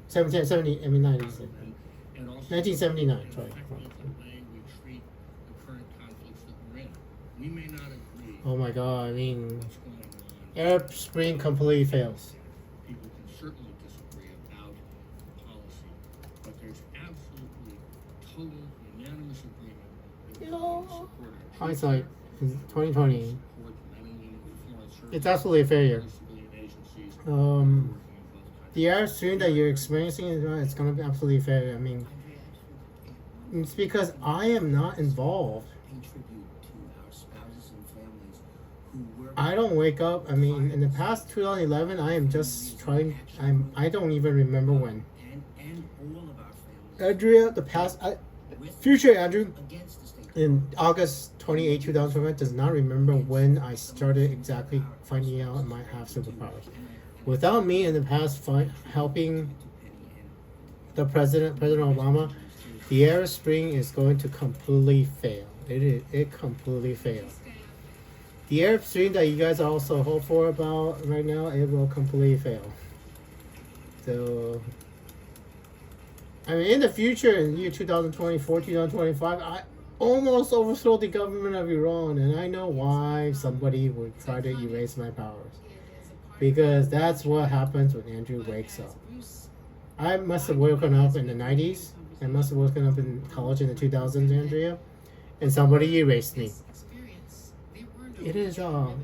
1770, I mean 90s. And also 1979, sorry. the way we treat the current conflicts that we're in. We may not agree Oh my god, I mean, what's going on. Arab Spring completely fails. People can certainly disagree about policy, but there's absolutely total unanimous agreement that we support our Hindsight, 2020. support the men and women of foreign service, It's absolutely a failure. civilian agencies, Um, working in both countries. The Arab Spring that you're experiencing is it's going to be absolutely a failure. I mean, it's because I am not involved. Pay tribute to our spouses and families who were. I don't wake up. I mean, in the past 2011, I am just trying. I don't even remember when. And all of our families. Andrea, the past, future Andrew, Against the state. in August 28, 2021, does not remember when I started exactly finding out I might have superpowers. Without me in the past helping the President Obama, the Arab Spring is going to completely fail. It completely failed. The Arab Spring that you guys are also hopeful about right now, it will completely fail. So, I mean, in the future, in year 2024, 2025, I almost overthrow the government of Iran, and I know why somebody would try to erase my powers. Because that's what happens when Andrew wakes up. I must have woken up in the 90s. I must have woken up in college in the 2000s, Andrea. And somebody erased me. It is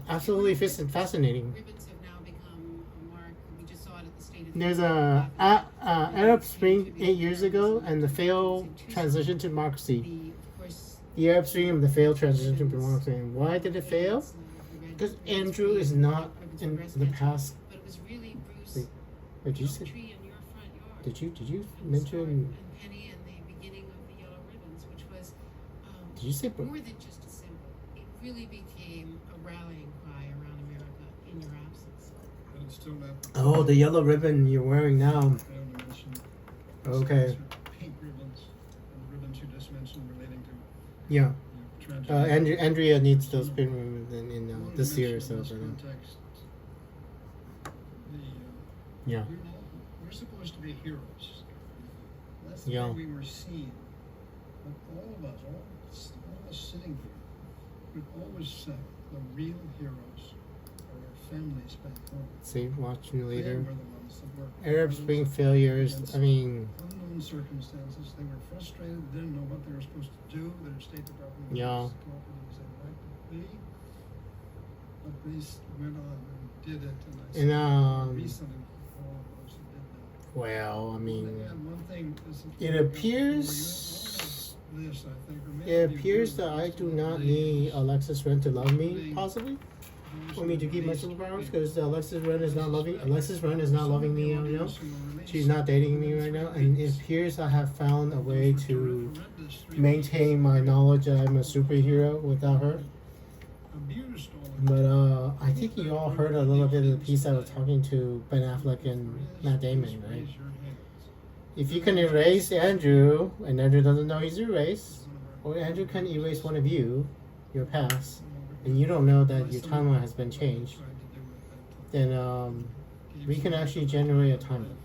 absolutely fascinating. There's a Arab Spring 8 years ago, and the failed transition to democracy. The Arab Spring and the failed transition to democracy. And why did it fail? Because Andrew is not in the past. Wait, did you say? Did you mention? Did you say? More than just a symbol, it really became a rallying cry around America in your absence. And it's still not. Oh, the yellow ribbon you're wearing now. I only mentioned Okay. pink ribbons and the ribbons you just mentioned relating to Yeah. tragedy. Andrea needs those pin ribbons in I wanted to this year or mention so. in So, this context, yeah. we're supposed to be heroes. That's the Yeah. way we were seen. But all of us, all of us sitting here, would always say the real heroes are our families back home. See, watching They later. were the ones that worked Arab Spring failures. I mean, unknown circumstances. They were frustrated, didn't know what they were supposed to do. Their State Department was Yeah. as cooperative as they like to be. But they went on and did it. And I And, recently for all of those who did that. well, I mean, And one thing is it appears. this, I think, or maybe It you appears do, that I is do one not of need these Alexis Ren to love me, living possibly. for me to keep my superpowers because Alexis Ren is not loving me, you know. She's not dating me right now, and it appears I have found a way to maintain my knowledge that I'm a superhero without her. But I think you all heard a little bit of the piece I was talking to Ben Affleck and Matt Damon, right? If you can erase Andrew, and Andrew doesn't know he's erased, or Andrew can erase one of you, your past, and you don't know that your timeline has been changed, then we can actually generate a time loop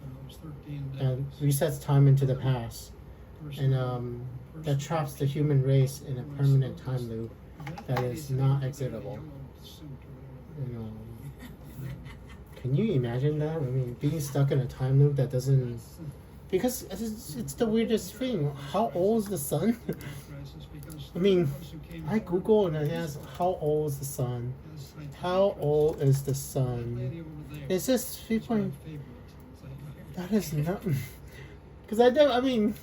and resets time into the past, and that traps the human race in a permanent time loop that is not exitable. You know, can you imagine that? I mean, being stuck in a time loop that doesn't, because it's the weirdest thing. How old is the sun? I mean, I Google and I ask, how old is the sun? How old is the sun? It says 3 point. That is not. Because I mean,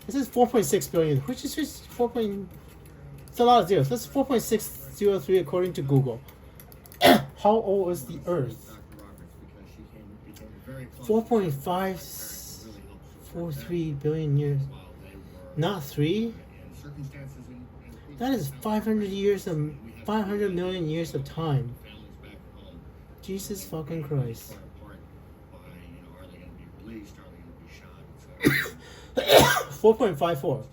it says 4.6 billion, which is just 4. It's a lot of zeros. That's 4.603 according to Google. How old is the Earth? 4.543 billion years. Not 3. That is 500 million years of time. Jesus fucking Christ. 4.54.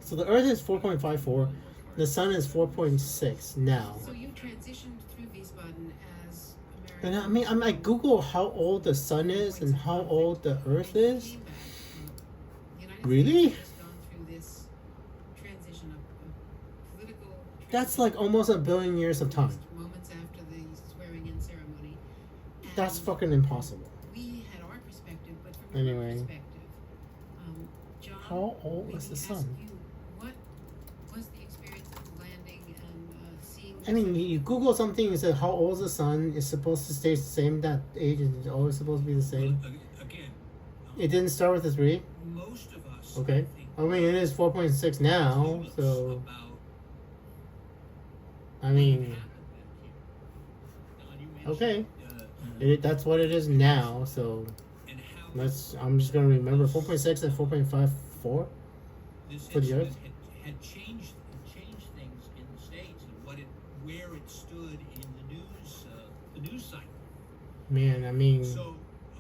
So the Earth is 4.54. The Sun is 4.6 now. So you transitioned through Wiesbaden as American. And I mean, I'm like Google how old the Sun is and how old the Earth is. Really? That's like almost a billion years of time. Moments after the swearing-in ceremony. That's fucking impossible. We had our perspective, but from Anyway, your perspective, John, how old is the Sun? What was the experience of landing and seeing? I mean, you Google something and say how old is the Sun? It's supposed to stay the same. That age is always supposed to be the same. It didn't start with a 3. Most of us. Okay. I mean, it is 4.6 now, so. I mean, okay, that's what it is now. So I'm just gonna remember 4.6 and 4.54 for the Earth. Had changed things in the States and where it stood in the news cycle. Man, I mean,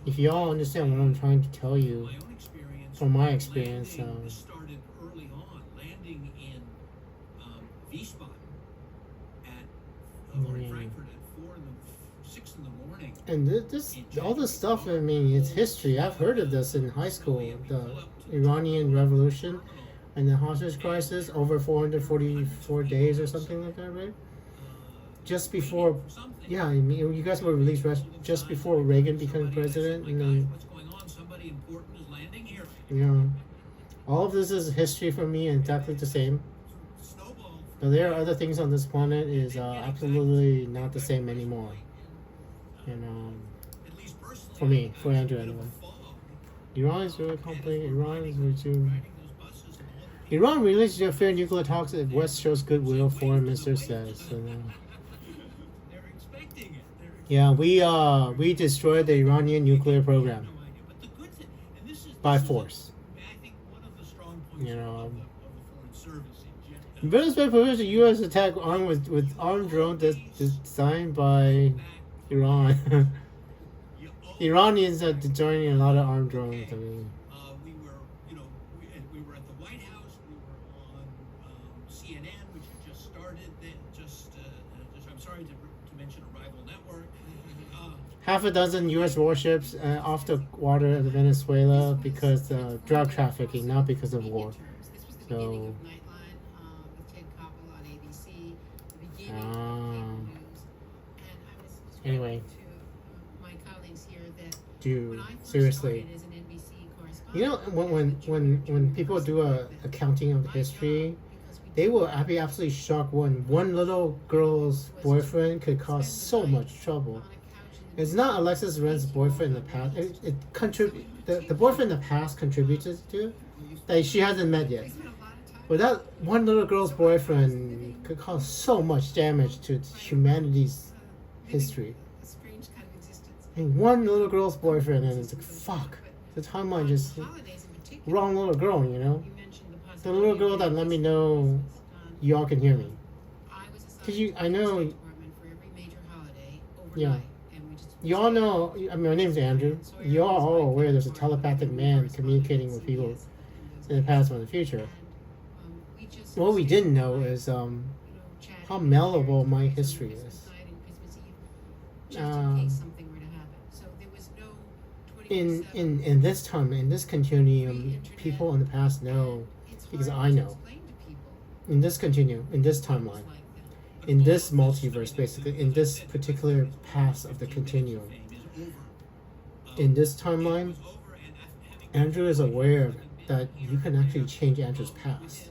if y'all understand what I'm trying to tell you, from my experience, this started early on. Landing in Wiesbaden. Frankfurt at 6 in the morning. And this all this stuff, I mean, it's history. I've heard of this in high school. The Iranian Revolution and the hostage crisis over 444 days or something like that, right? Just before, yeah, I mean, you guys were released just before Reagan became president, and then, Somebody important is landing here. yeah, all of this is history for me, and exactly the same. But there are other things on this planet is absolutely not the same anymore. And for me, for Andrew anyway. Iran is really complicated. Iran is resumed. Iran released their fair nuclear talks if West shows goodwill, foreign minister says. So, yeah, we destroyed the Iranian nuclear program by force. You know. British prevents a U.S. attack armed with armed drone designed by Iran. Iranians are joining a lot of armed drones. I mean, We were at the White House. We were on CNN, which had just started. I'm sorry to mention a rival network. half a dozen U.S. warships off the water of Venezuela because of drug trafficking, not because of war. So. Anyway, dude, seriously, you know, when people do a accounting of history, they will be absolutely shocked when one little girl's boyfriend could cause so much trouble. It's not Alexis Ren's boyfriend in the past. The boyfriend in the past contributed to it that she hasn't met yet. But that one little girl's boyfriend could cause so much damage to humanity's history. And one little girl's boyfriend, and it's like, fuck. The timeline just wrong little girl, you know. The little girl that let me know y'all can hear me. Cause I know. Yeah. Y'all know. I mean, my name's Andrew. Y'all are all aware there's a telepathic man communicating with people in the past or in the future. What we didn't know is how malleable my history is. In this time, in this continuum, people in the past know because I know. In this continuum, in this timeline, in this multiverse, basically, in this particular pass of the continuum, in this timeline, Andrew is aware that you can actually change Andrew's past.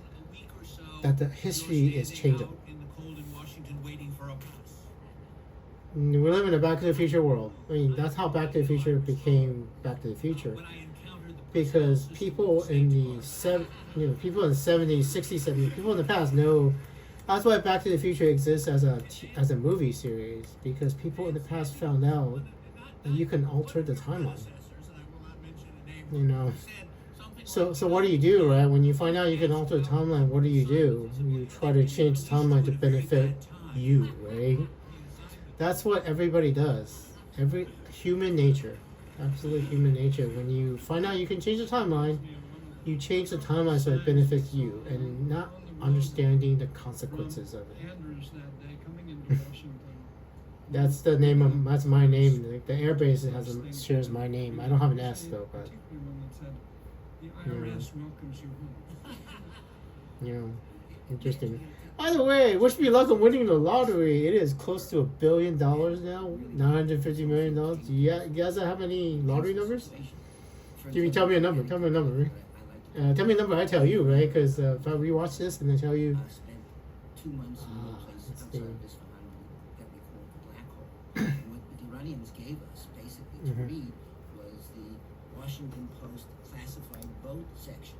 That the history is changeable. We live in a Back to the Future world. I mean, that's how Back to the Future became Back to the Future. Because people in the 70s, 60s, 70s, people in the past know. That's why Back to the Future exists as a movie series. Because people in the past found out that you can alter the timeline. You know. So what do, right? When you find out you can alter the timeline, what do? You try to change the timeline to benefit you, right? That's what everybody does. Every human nature, absolute human nature. When you find out you can change the timeline, you change the timeline so it benefits you, and not understanding the consequences of it. That's the name of. That's my name. The airbase shares my name. I don't have an S though, but. Yeah, interesting. Either way, wish me luck on winning the lottery. It is close to $1 billion now, $950 million. Do you guys have any lottery numbers? Tell me a number. Tell me a number, right? Tell me a number. I tell you, right? Because if I rewatch this and I tell you, let's see. What the Iranians gave us basically to read was the Washington Post classified vote section.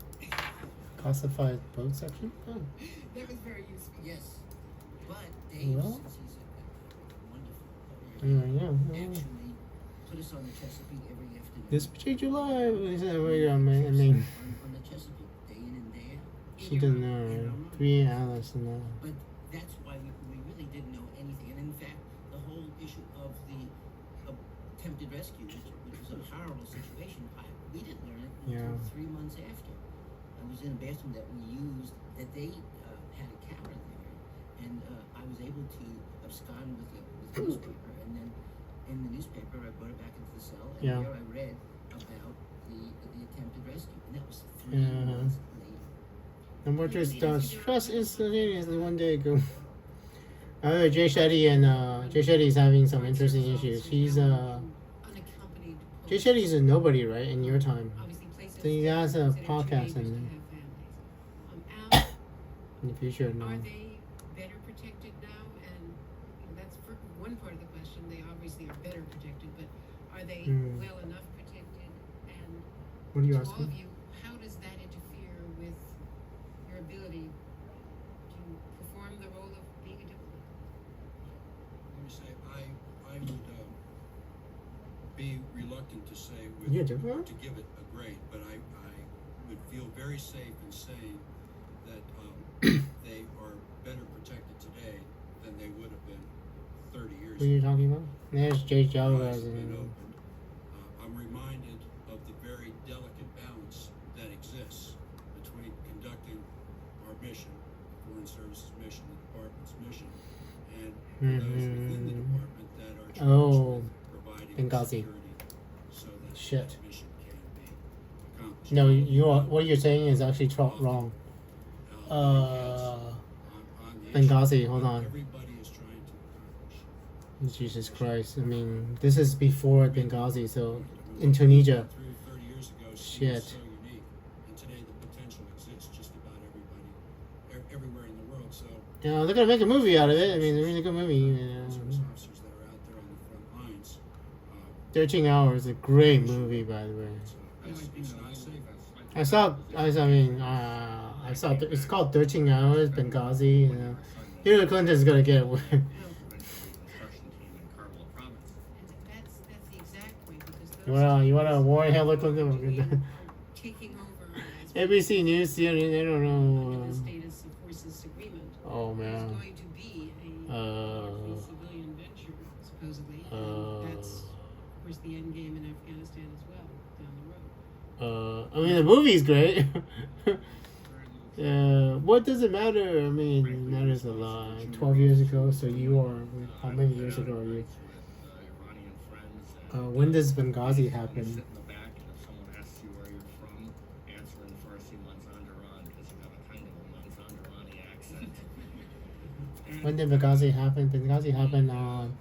Classified vote section? Oh. That was very useful. Yes. But Dave, since he's a wonderful actually put us on the Chesapeake every afternoon. This particular live, I mean. On the Chesapeake, day in and day out. She doesn't know. 3 Alice and that. But that's why we really didn't know anything. And in fact, the whole issue of the attempted rescue, which was a horrible situation, we didn't learn it until 3 months after. I was in a bathroom that we used, that they had a camera there, and I was able to abscond with the newspaper, and then in the newspaper I brought it back into the cell, and there I read about the attempted rescue, and that was 3 months later. No more stress instantaneously one day ago. Jay Shetty is having some interesting issues. Jay Shetty's a nobody, right, in your time. So he has a podcast in the future now. Are they better protected now? And that's for one part of the question. They obviously are better protected, but are they well enough protected? And what are you to asking? all of you, how does that interfere with your ability to perform the role of being a diplomat? Let me say, I would be reluctant to say to give it a grade, but I would feel very safe in saying that they are better protected today than they would have been 30 years ago. What are you talking about? There's Jay Chavez. I'm reminded of the very delicate balance that exists between conducting our mission, Foreign Services mission, the department's mission, and those within the department that are charged with providing Benghazi. security so that Shit. that mission can be accomplished. No, what you're saying is actually wrong. Benghazi, hold on. Everybody is trying to accomplish. Jesus Christ. I mean, this is before Benghazi, so in Tunisia. 30 years ago, Shit. so unique, and today the potential exists just about everywhere in the world. So Yeah, they're gonna make a movie out of it. I mean, they're really good movie. officers that are out there on the front lines. 13 Hours, a great movie, by the way. It's not safe. I saw. I saw. It's called 13 Hours, Benghazi. You know, Hillary Clinton's gonna get away. That's the exact way, because You wanna warn Hillary Clinton? taking over as ABC News, CNN, they don't know. the status of forces agreement. Oh It's man. going to be a civilian venture, supposedly. And that's, of course, the end game in Afghanistan as well, down the road. I mean, the movie's great. What does it matter? I mean, it matters a lot. 12 years ago, so you are. How many years ago are you? When does Benghazi happen? Sit in the back, and if someone asks you where you're from, answer in Farsi Manzandaran, because you have a kind of a Manzandarani accent. When did Benghazi happen? Benghazi happened on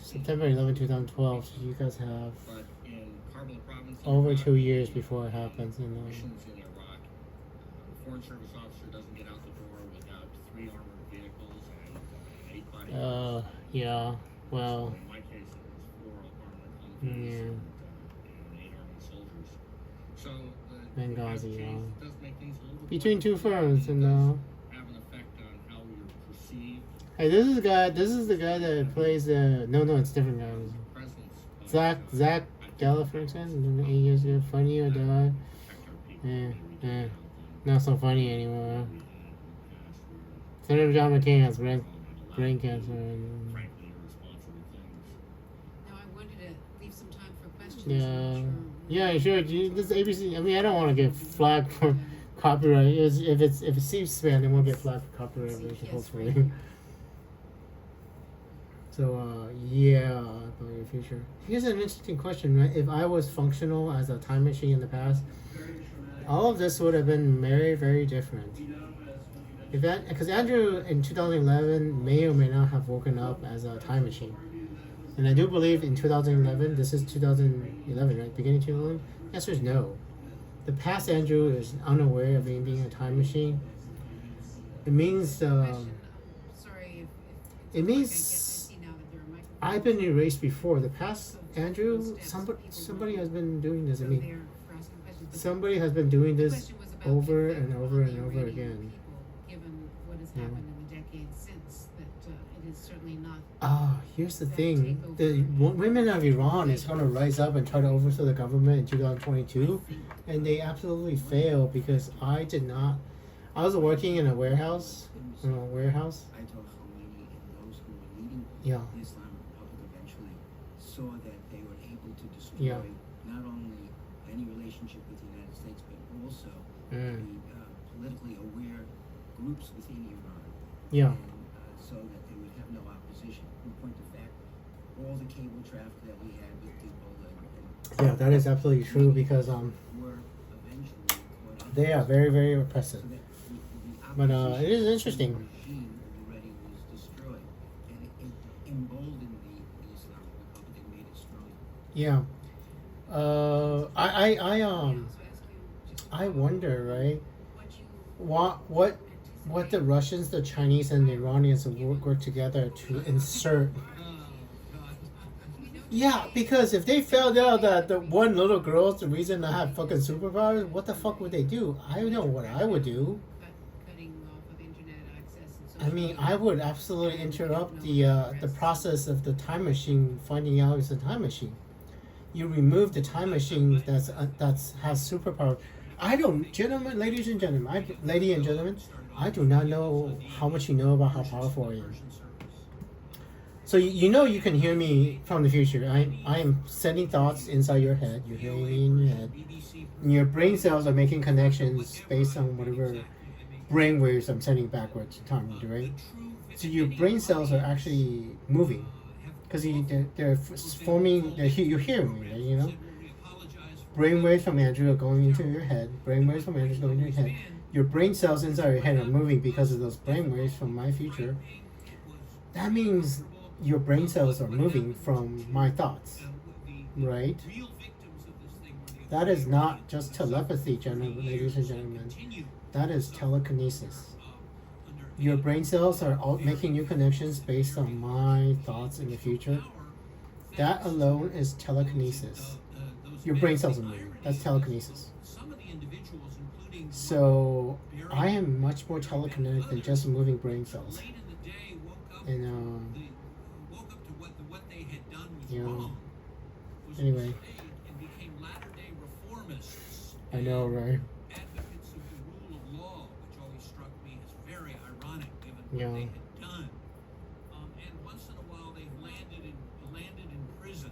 September 11, 2012. So you guys have But in Karbala province, over 2 years before it happens. missions in Iraq, the Foreign Service officer doesn't get out the door without 3 armored vehicles and 8 body. Yeah. Well. In my case, it was 4 armored Humvees Yeah. and 8 armored soldiers. So Benghazi, the yeah. does make things a little bit Between two firms, and have an effect on how you're perceived. hey, this is the guy that plays no, it's different guy. Zach Galifianakis, 8 years ago, Funny or Die. Not so funny anymore. Senator John McCain has brain cancer. And, Now, I wanted to leave some time for questions. yeah, sure. This ABC. I mean, I don't want to get flagged for copyright. If it seems spam, then we'll get flagged for copyright violation, hopefully. So yeah, about your future. Here's an interesting question, right? If I was functional as a time machine in the past, all of this would have been very, very different. If that, because Andrew in 2011 may or may not have woken up as a time machine, and I do believe in 2011. This is 2011, right? Beginning 2011. The answer is no. The past Andrew is unaware of being a time machine. It means. It means I've been erased before. The past Andrew, somebody has been doing this. I mean, somebody has been doing this over and over and over again. Given what has happened in the decades since, that it is certainly not. Here's the thing: the women of Iran is going to rise up and try to overthrow the government in 2022, and they absolutely fail because I did not. I was working in a warehouse. I told Khomeini and those who were leading Yeah. the Islamic Republic eventually saw that they were able to destroy not only any relationship with the United States, but also the politically aware groups within Iran. Yeah. And, so that they would have no opposition. In point of fact, all the cable traffic that we had with people Yeah, that is absolutely true because were eventually caught up. they are very, very repressive. So that But it is interesting. regime already was destroyed, and it emboldened the Islamic Republic and made it stronger. Yeah. I wonder, right? What the Russians, the Chinese, and the Iranians work together to insert. Yeah, because if they found out that the one little girl's the reason I have fucking superpowers, what the fuck would they do? I know what I would do. I mean, I would absolutely interrupt the process of the time machine finding out it's a time machine. You remove the time machine that's has superpower. I don't, gentlemen, ladies and gentlemen, I do not know how much you know about how powerful I am. So you know you can hear me from the future. I am sending thoughts inside your head. You're hearing me in your head. And your brain cells are making connections based on whatever brain waves I'm sending backwards in time, right? So your brain cells are actually moving because they're forming. You're hearing me, right? You know. Brain waves from Andrew are going into your head. Brain waves from Andrew are going into your head. Your brain cells inside your head are moving because of those brain waves from my future. That means your brain cells are moving from my thoughts, right? That is not just telepathy, gentlemen, ladies and gentlemen. That is telekinesis. Your brain cells are all making new connections based on my thoughts in the future. That alone is telekinesis. your brain cells are moving. That's telekinesis. So I am much more telekinetic than just moving brain cells. And anyway, I know, right? Advocates of the rule of law, which always struck me as very ironic given what Yeah. they had done. And once in a while they've landed in prison.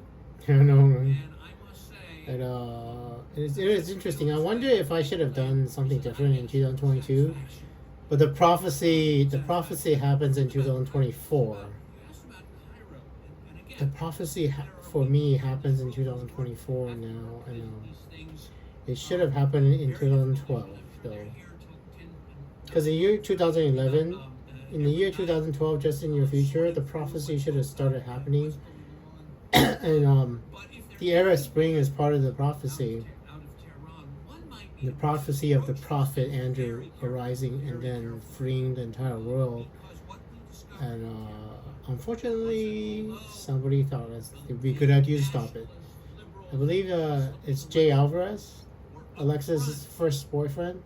I know, right? And I must say, It is interesting. I wonder if I should have done something different in 2022. But the prophecy happens in 2024. The prophecy for me happens in 2024 now, and it should have happened in 2012 though. Because the year 2011, in the year 2012, just in your future, the prophecy should have started happening. And the Arab Spring is part of the prophecy. The prophecy of the prophet Andrew arising and then freeing the entire world. And unfortunately, somebody thought it would be a good idea to stop it. I believe it's Jay Alvarez, Alexis' first boyfriend,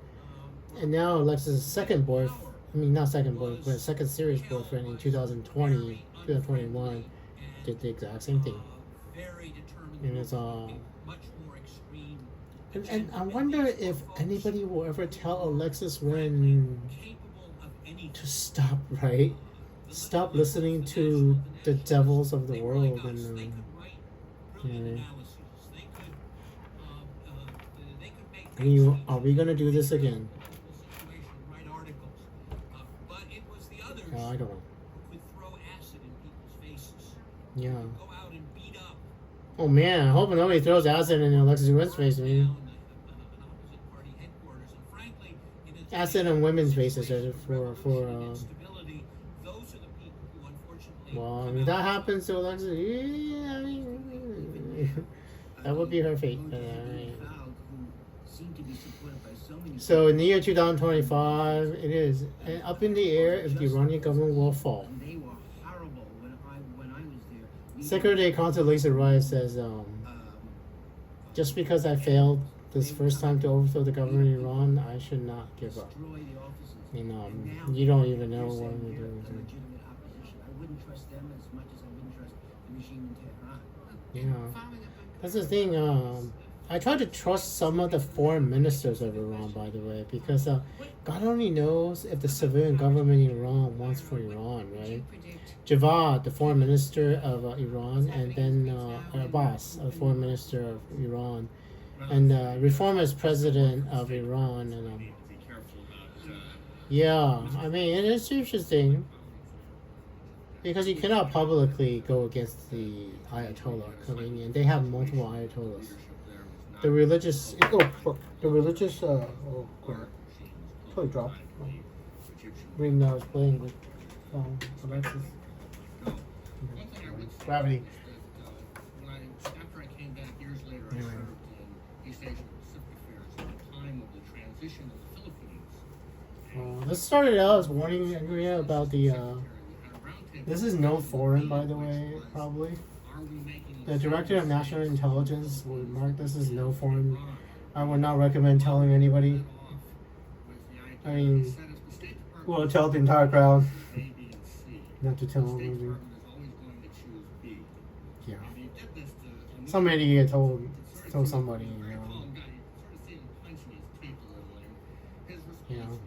and now Alexis' second boyfriend. I mean, not second boyfriend, but second serious boyfriend in 2020, 2021, did the exact same thing. And it's and I wonder if anybody will ever tell Alexis Ren to stop, right? Stop listening to the devils of the world and are we gonna do this again? I don't know. Yeah. Oh man, I hope nobody throws acid in Alexis Ren's face, man. Acid on women's faces well, I mean, that happens to Alexis. Yeah, I mean, that would be her fate. So in the year 2025, it is up in the air if the Iranian government will fall. Secretary Condoleezza Rice says, just because I failed this first time to overthrow the government in Iran, I should not give up. And you don't even know what I'm doing. Yeah, that's the thing. I try to trust some of the foreign ministers of Iran, by the way, because God only knows if the civilian government in Iran wants for Iran, right? Javad, the foreign minister of Iran, and then Abbas, a foreign minister of Iran, and reformist president of Iran. And yeah, I mean, it's interesting because you cannot publicly go against the Ayatollah Khomeini. They have multiple Ayatollahs. The religious, oh crap, totally dropped. Ring that I was playing with Alexis. Gravity. After I came back years later, I served in East Asian Pacific Affairs at the time of the transition of the Philippines. This started out as warning Andrea about the. This is no foreign, by the way, probably. The Director of National Intelligence would mark this as no foreign. I would not recommend telling anybody. I mean, well, tell the entire crowd. Not to tell them. Yeah. Some idiot told somebody, you know. You know.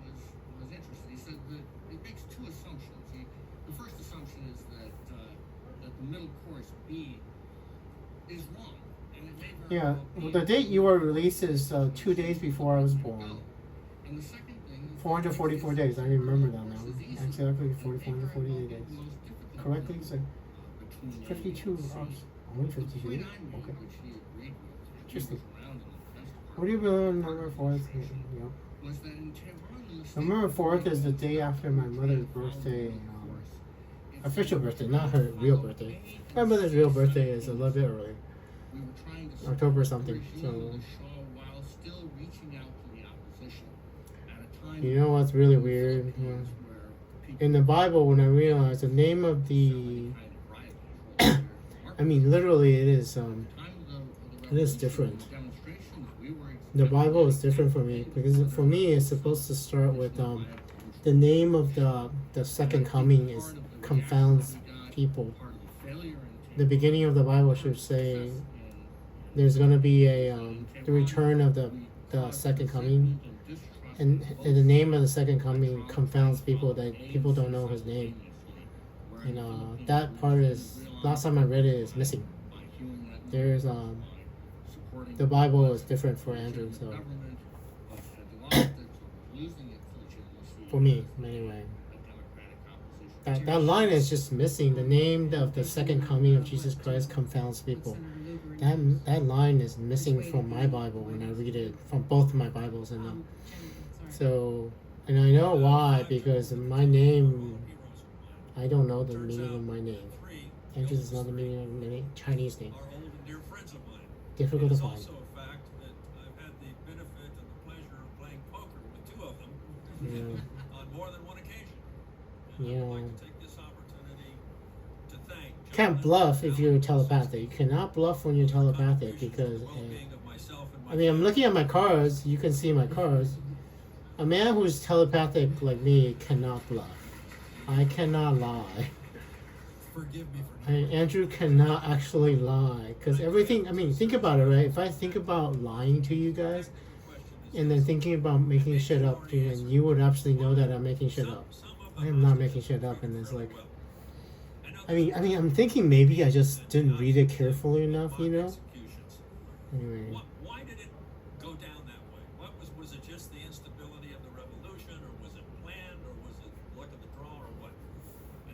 Was interesting. He said that it makes two assumptions. The first assumption is that the middle course B is wrong. And it may very Yeah, well be. the date you were released is 2 days before I was born. And the second thing, 444 days. I remember that now. Exactly 448 days. Correctly said 52 hours. Only 52. Okay. Interesting. What do you believe on November 4th? Yeah. November 4th is the day after my mother's birthday. Official birthday, not her real birthday. My mother's real birthday is a little bit early. October something. So. You know what's really weird? In the Bible, when I realized the name of the, I mean, literally, it is It is different. demonstrations, we were The Bible is different for me because for me it's supposed to start with the name of the second coming is confounds people. The beginning of the Bible should say there's going to be a the return of the second coming, and the name of the second coming confounds people that people don't know his name. That part is last time I read it is missing. There's the Bible is different for Andrew, so for me anyway. That line is just missing. The name of the second coming of Jesus Christ confounds people. That line is missing from my Bible when I read it, from both my Bibles, and I know why, because my name, I don't know the meaning of my name. Andrew is not the meaning of my name, Chinese name. Difficult to find. Can't bluff if you're telepathic. You cannot bluff when you're telepathic because I'm looking at my cards. You can see my cards. A man who's telepathic like me cannot bluff. I cannot lie. Andrew cannot actually lie because everything. Think about it, right? If I think about lying to you guys, and then thinking about making shit up, then you would actually know that I'm making shit up. I am not making shit up, and it's like. I'm thinking maybe I just didn't read it carefully enough, Anyway. Why did it go down that way? Was it just the instability of the revolution, or was it planned, or was it luck of the draw, or what?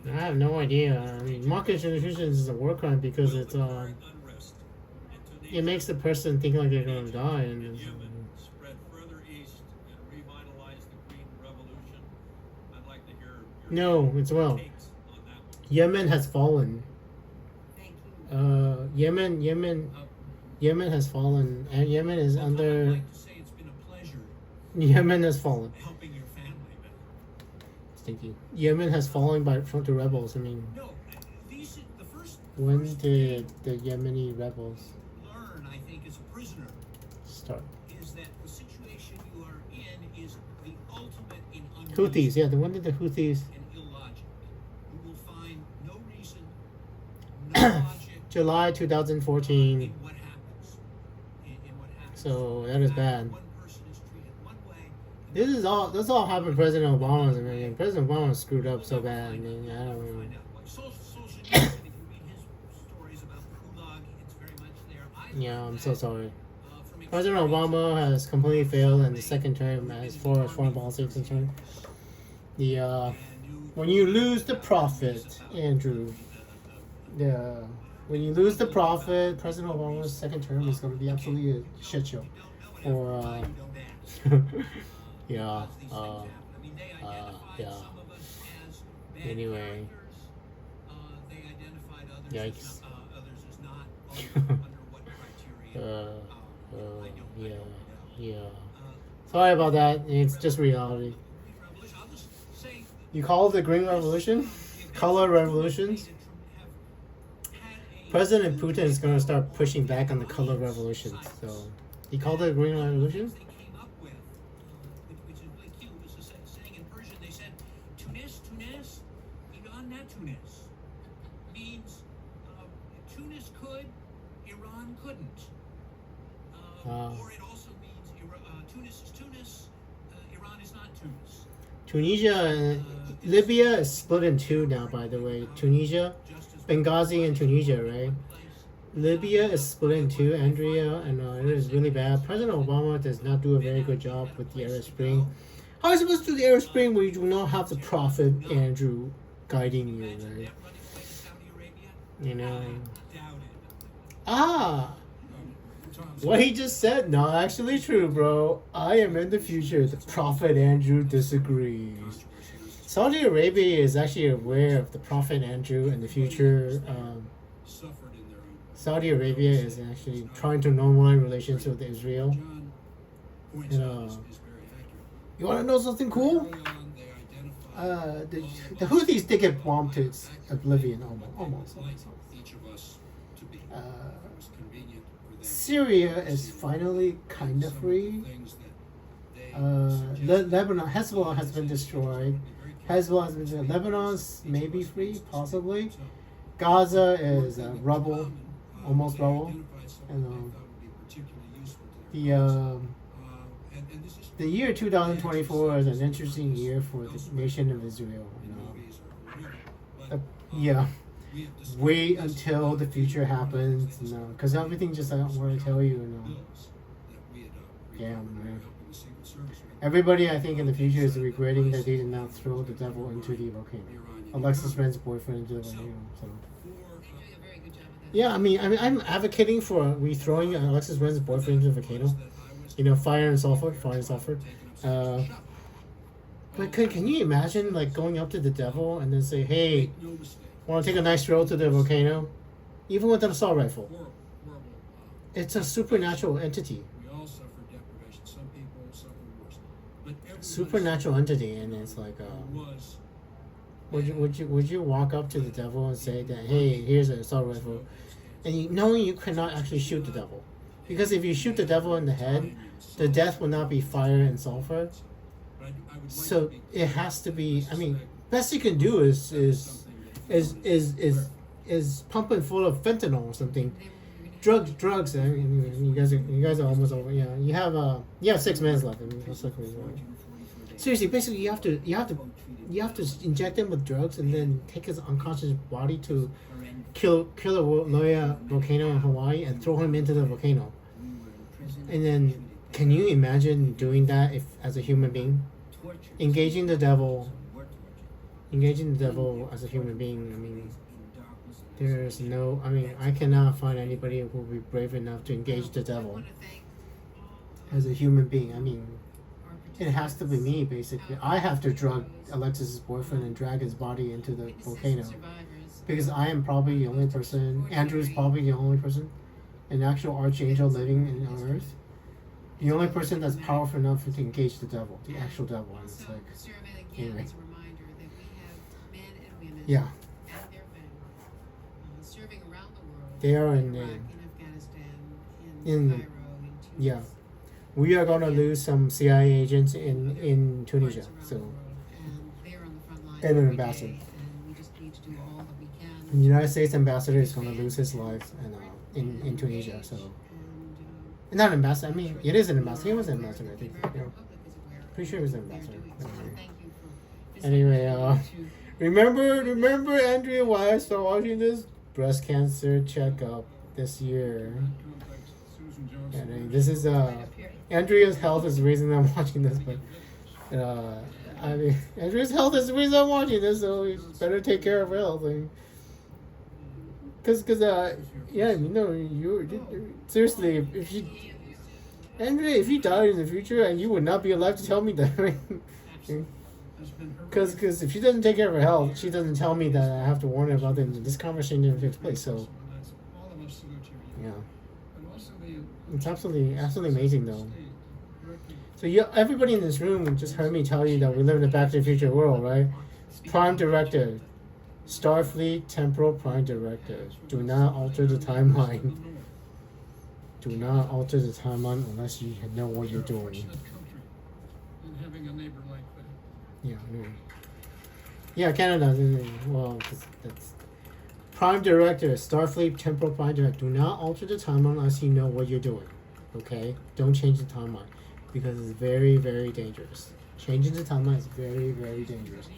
I have no idea. Mock executions is a war crime because it's it makes the person think like they're gonna die, and spread further east and revitalize the Green Revolution. I'd like to hear no, it's well. Yemen has fallen. Yemen has fallen, and Yemen is under. Yemen has fallen. Thinking Yemen has fallen from the rebels. When did the Yemeni rebels start? Is that the situation you are in is the ultimate in Houthis, yeah. When did the Houthis? July 2014. So that is bad. This all happened President Obama's. President Obama screwed up so bad. I don't know. Yeah, I'm so sorry. President Obama has completely failed in the second term as far as foreign policy is concerned. When you lose the prophet, Andrew. When you lose the prophet, President Obama's second term is going to be absolutely a shit show. Or, yeah. Anyway. Yikes. Yeah. Sorry about that. It's just reality. You call it the Green Revolution? Color revolutions? President Putin is going to start pushing back on the color revolution. So, he called it a Green Revolution? Which is really cute. It was saying in Persian, they said, Tunis, Iran, not Tunis. Means Tunis could, Iran couldn't. Or it also means Tunis is Tunis, Iran is not Tunis. Tunisia, Libya is split in two now, by the way. Tunisia. Benghazi and Tunisia, right? Libya is split in two, Andrea, and it is really bad. President Obama does not do a very good job with the Arab Spring. How are you supposed to do the Arab Spring when you do not have the prophet Andrew guiding you, right? What he just said, not actually true, bro. I am in the future. The prophet Andrew disagrees. Saudi Arabia is actually aware of the prophet Andrew in the future. Saudi Arabia is actually trying to normalize relations with Israel. You want to know something cool? The Houthis did get bombed to almost. Syria is finally kind of free. Lebanon, Hezbollah has been destroyed. Hezbollah has been destroyed. Lebanon's maybe free, possibly. Gaza is rubble, almost rubble. And the year 2024 is an interesting year for the nation of Israel. Yeah. Wait until the future happens, because everything just I don't want to tell you, Yeah, man. Everybody, I think, in the future is regretting that they did not throw the devil into the volcano. Alexis Ren's boyfriend into the volcano. So. Yeah, I mean, I'm advocating for rethrowing Alexis Ren's boyfriend into the volcano. Fire and sulfur, But can you imagine like going up to the devil and then say, "Hey, want to take a nice stroll to the volcano?" Even with an assault rifle. It's a supernatural entity. Supernatural entity, and it's like, would you walk up to the devil and say that, "Hey, here's an assault rifle," and knowing you cannot actually shoot the devil, because if you shoot the devil in the head, the death will not be fire and sulfur. So it has to be. I mean, best you can do is pumping full of fentanyl or something. Drugs. I mean, you guys are almost over. Yeah, you have 6 minutes left. I mean, seriously, basically, you have to inject him with drugs and then take his unconscious body to kill a Loya volcano in Hawaii and throw him into the volcano. And then, can you imagine doing that as a human being? Engaging the devil as a human being. I mean, I cannot find anybody who will be brave enough to engage the devil as a human being. I mean, it has to be me, basically. I have to drug Alexis's boyfriend and drag his body into the volcano. Because I am probably the only person, Andrew is probably the only person, an actual archangel living on Earth. The only person that's powerful enough to engage the devil, the actual devil. And it's like, anyway. Yeah. They are yeah. We are gonna lose some CIA agents in Tunisia, so and an ambassador. The United States ambassador is gonna lose his life in Tunisia, so not an ambassador. I mean, it is an ambassador. He was an ambassador, I think. Pretty sure he was an ambassador. Anyway, remember Andrea why I started watching this breast cancer checkup this year. And this is Andrea's health is the reason I'm watching this, but Andrea's health is the reason I'm watching this, so we better take care of her health. Seriously, if you died in the future and you would not be alive to tell me that, because if she doesn't take care of her health, she doesn't tell me that I have to warn her about it. This conversation never takes place. So, yeah, it's absolutely amazing though. So everybody in this room just heard me tell you that we live in a Back to the Future world, right? Prime Directive, Starfleet Temporal Prime Directive. Do not alter the timeline. Do not alter the timeline unless you know what you're doing. Yeah, Canada. Well, that's Prime Directive, Starfleet Temporal Prime Directive. Do not alter the timeline unless you know what you're doing. Okay? Don't change the timeline because it's very, very dangerous. Changing the timeline is very, very dangerous.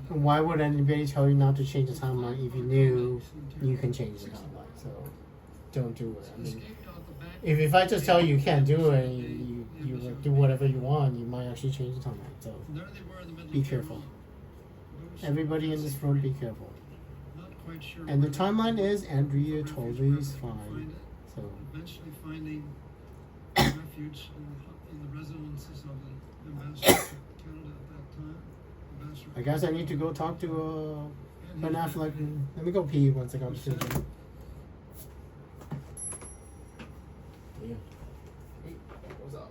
And why would anybody tell you not to change the timeline if you knew you can change the timeline? So don't do it. I mean, if I just tell you can't do it, you do whatever you want, you might actually change the timeline. So be careful. Everybody in this room, be careful. And the timeline is Andrea totally is fine. So eventually finding refuge in the residences of the ambassador to Canada at that time. I guess I need to go talk to Ben Affleck. Let me go pee once I got to finish. Yeah. Hey, what's up?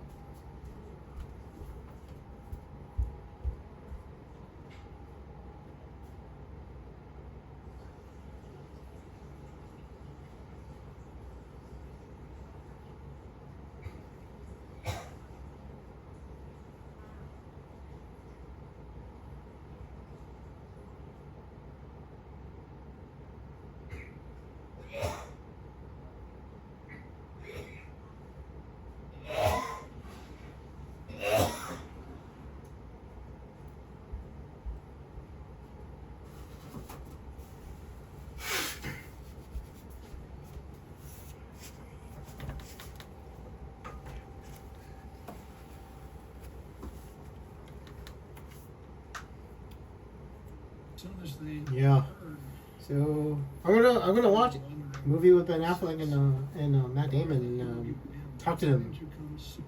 soon as they Yeah. heard, So I'm gonna watch it. Movie with Ben Affleck and Matt Damon and talk to them. to come soon.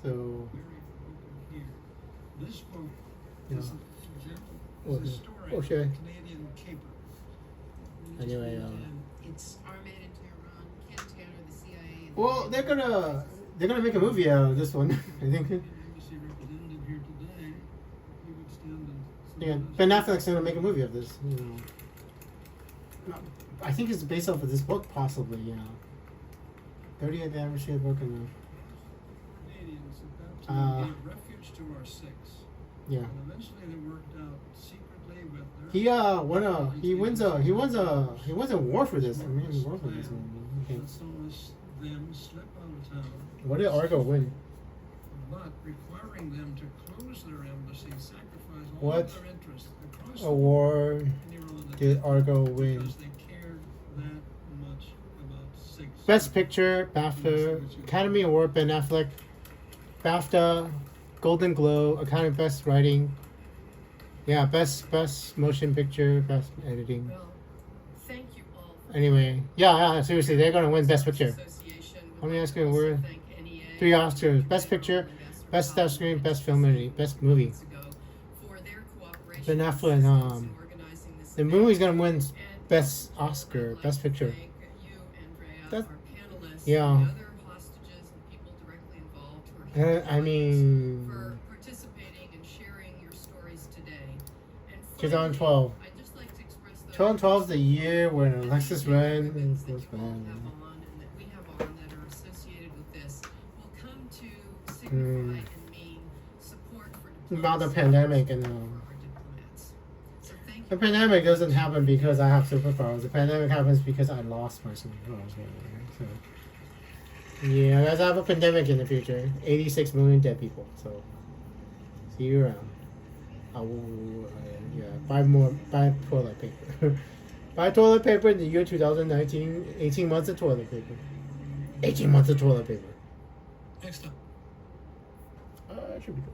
So Very welcome here. This book Yeah. is Oh, a story oh, of sure. a Canadian caper. Anyway, It's Ahmed in Tehran, Ken Tanner, the CIA. well, they're gonna make a movie out of this one. I think. Embassy representative here today, he would stand and Yeah, Ben Affleck's gonna make a movie of this. You know. I think it's based off of this book, possibly. Yeah. 30th anniversary of the book and. Canadians at that time gave refuge to our six. Yeah. And eventually they worked out secretly with their He wins a war for this. I mean, he war for this. Okay. that saw us them slip out of town, What did Argo win? but requiring them to close their embassy, sacrifice all What of their interests across award did Argo win? because they cared that much about six. Best Picture, BAFTA, Academy Award, Ben Affleck, BAFTA, Golden Globe, Academy Best Writing. Yeah, best Motion Picture, Best Editing. Well, thank you all. Anyway, yeah, seriously, they're gonna win Best Picture. Association. How many Oscars were? Thank NEA 3 Oscars: Best Picture, Best Star Screen, Best Film, and Best Movie. For their cooperation Ben Affleck, in organizing this the event. movie's gonna win Best Oscar, Best Picture. Thank you, Andrea, That's- our panelists, yeah. the other hostages and people directly involved who are here I mean, for participating and sharing your stories today. And 2012. finally, I'd just like to express the 2012 is the year when Alexis Ren ribbons that was you all born. have on and that we have on that are associated with this will come to signify and mean support for About the diplomacy pandemic and for our diplomats. So thank you. the pandemic doesn't happen because I have superpowers. The pandemic happens because I lost my superpowers. So yeah, guys, I have a pandemic in the future. 86 million dead people. So see you around. I will buy toilet paper. Buy toilet paper in the year 2019. 18 months of toilet paper. 18 months of toilet paper. Next up. Should be good.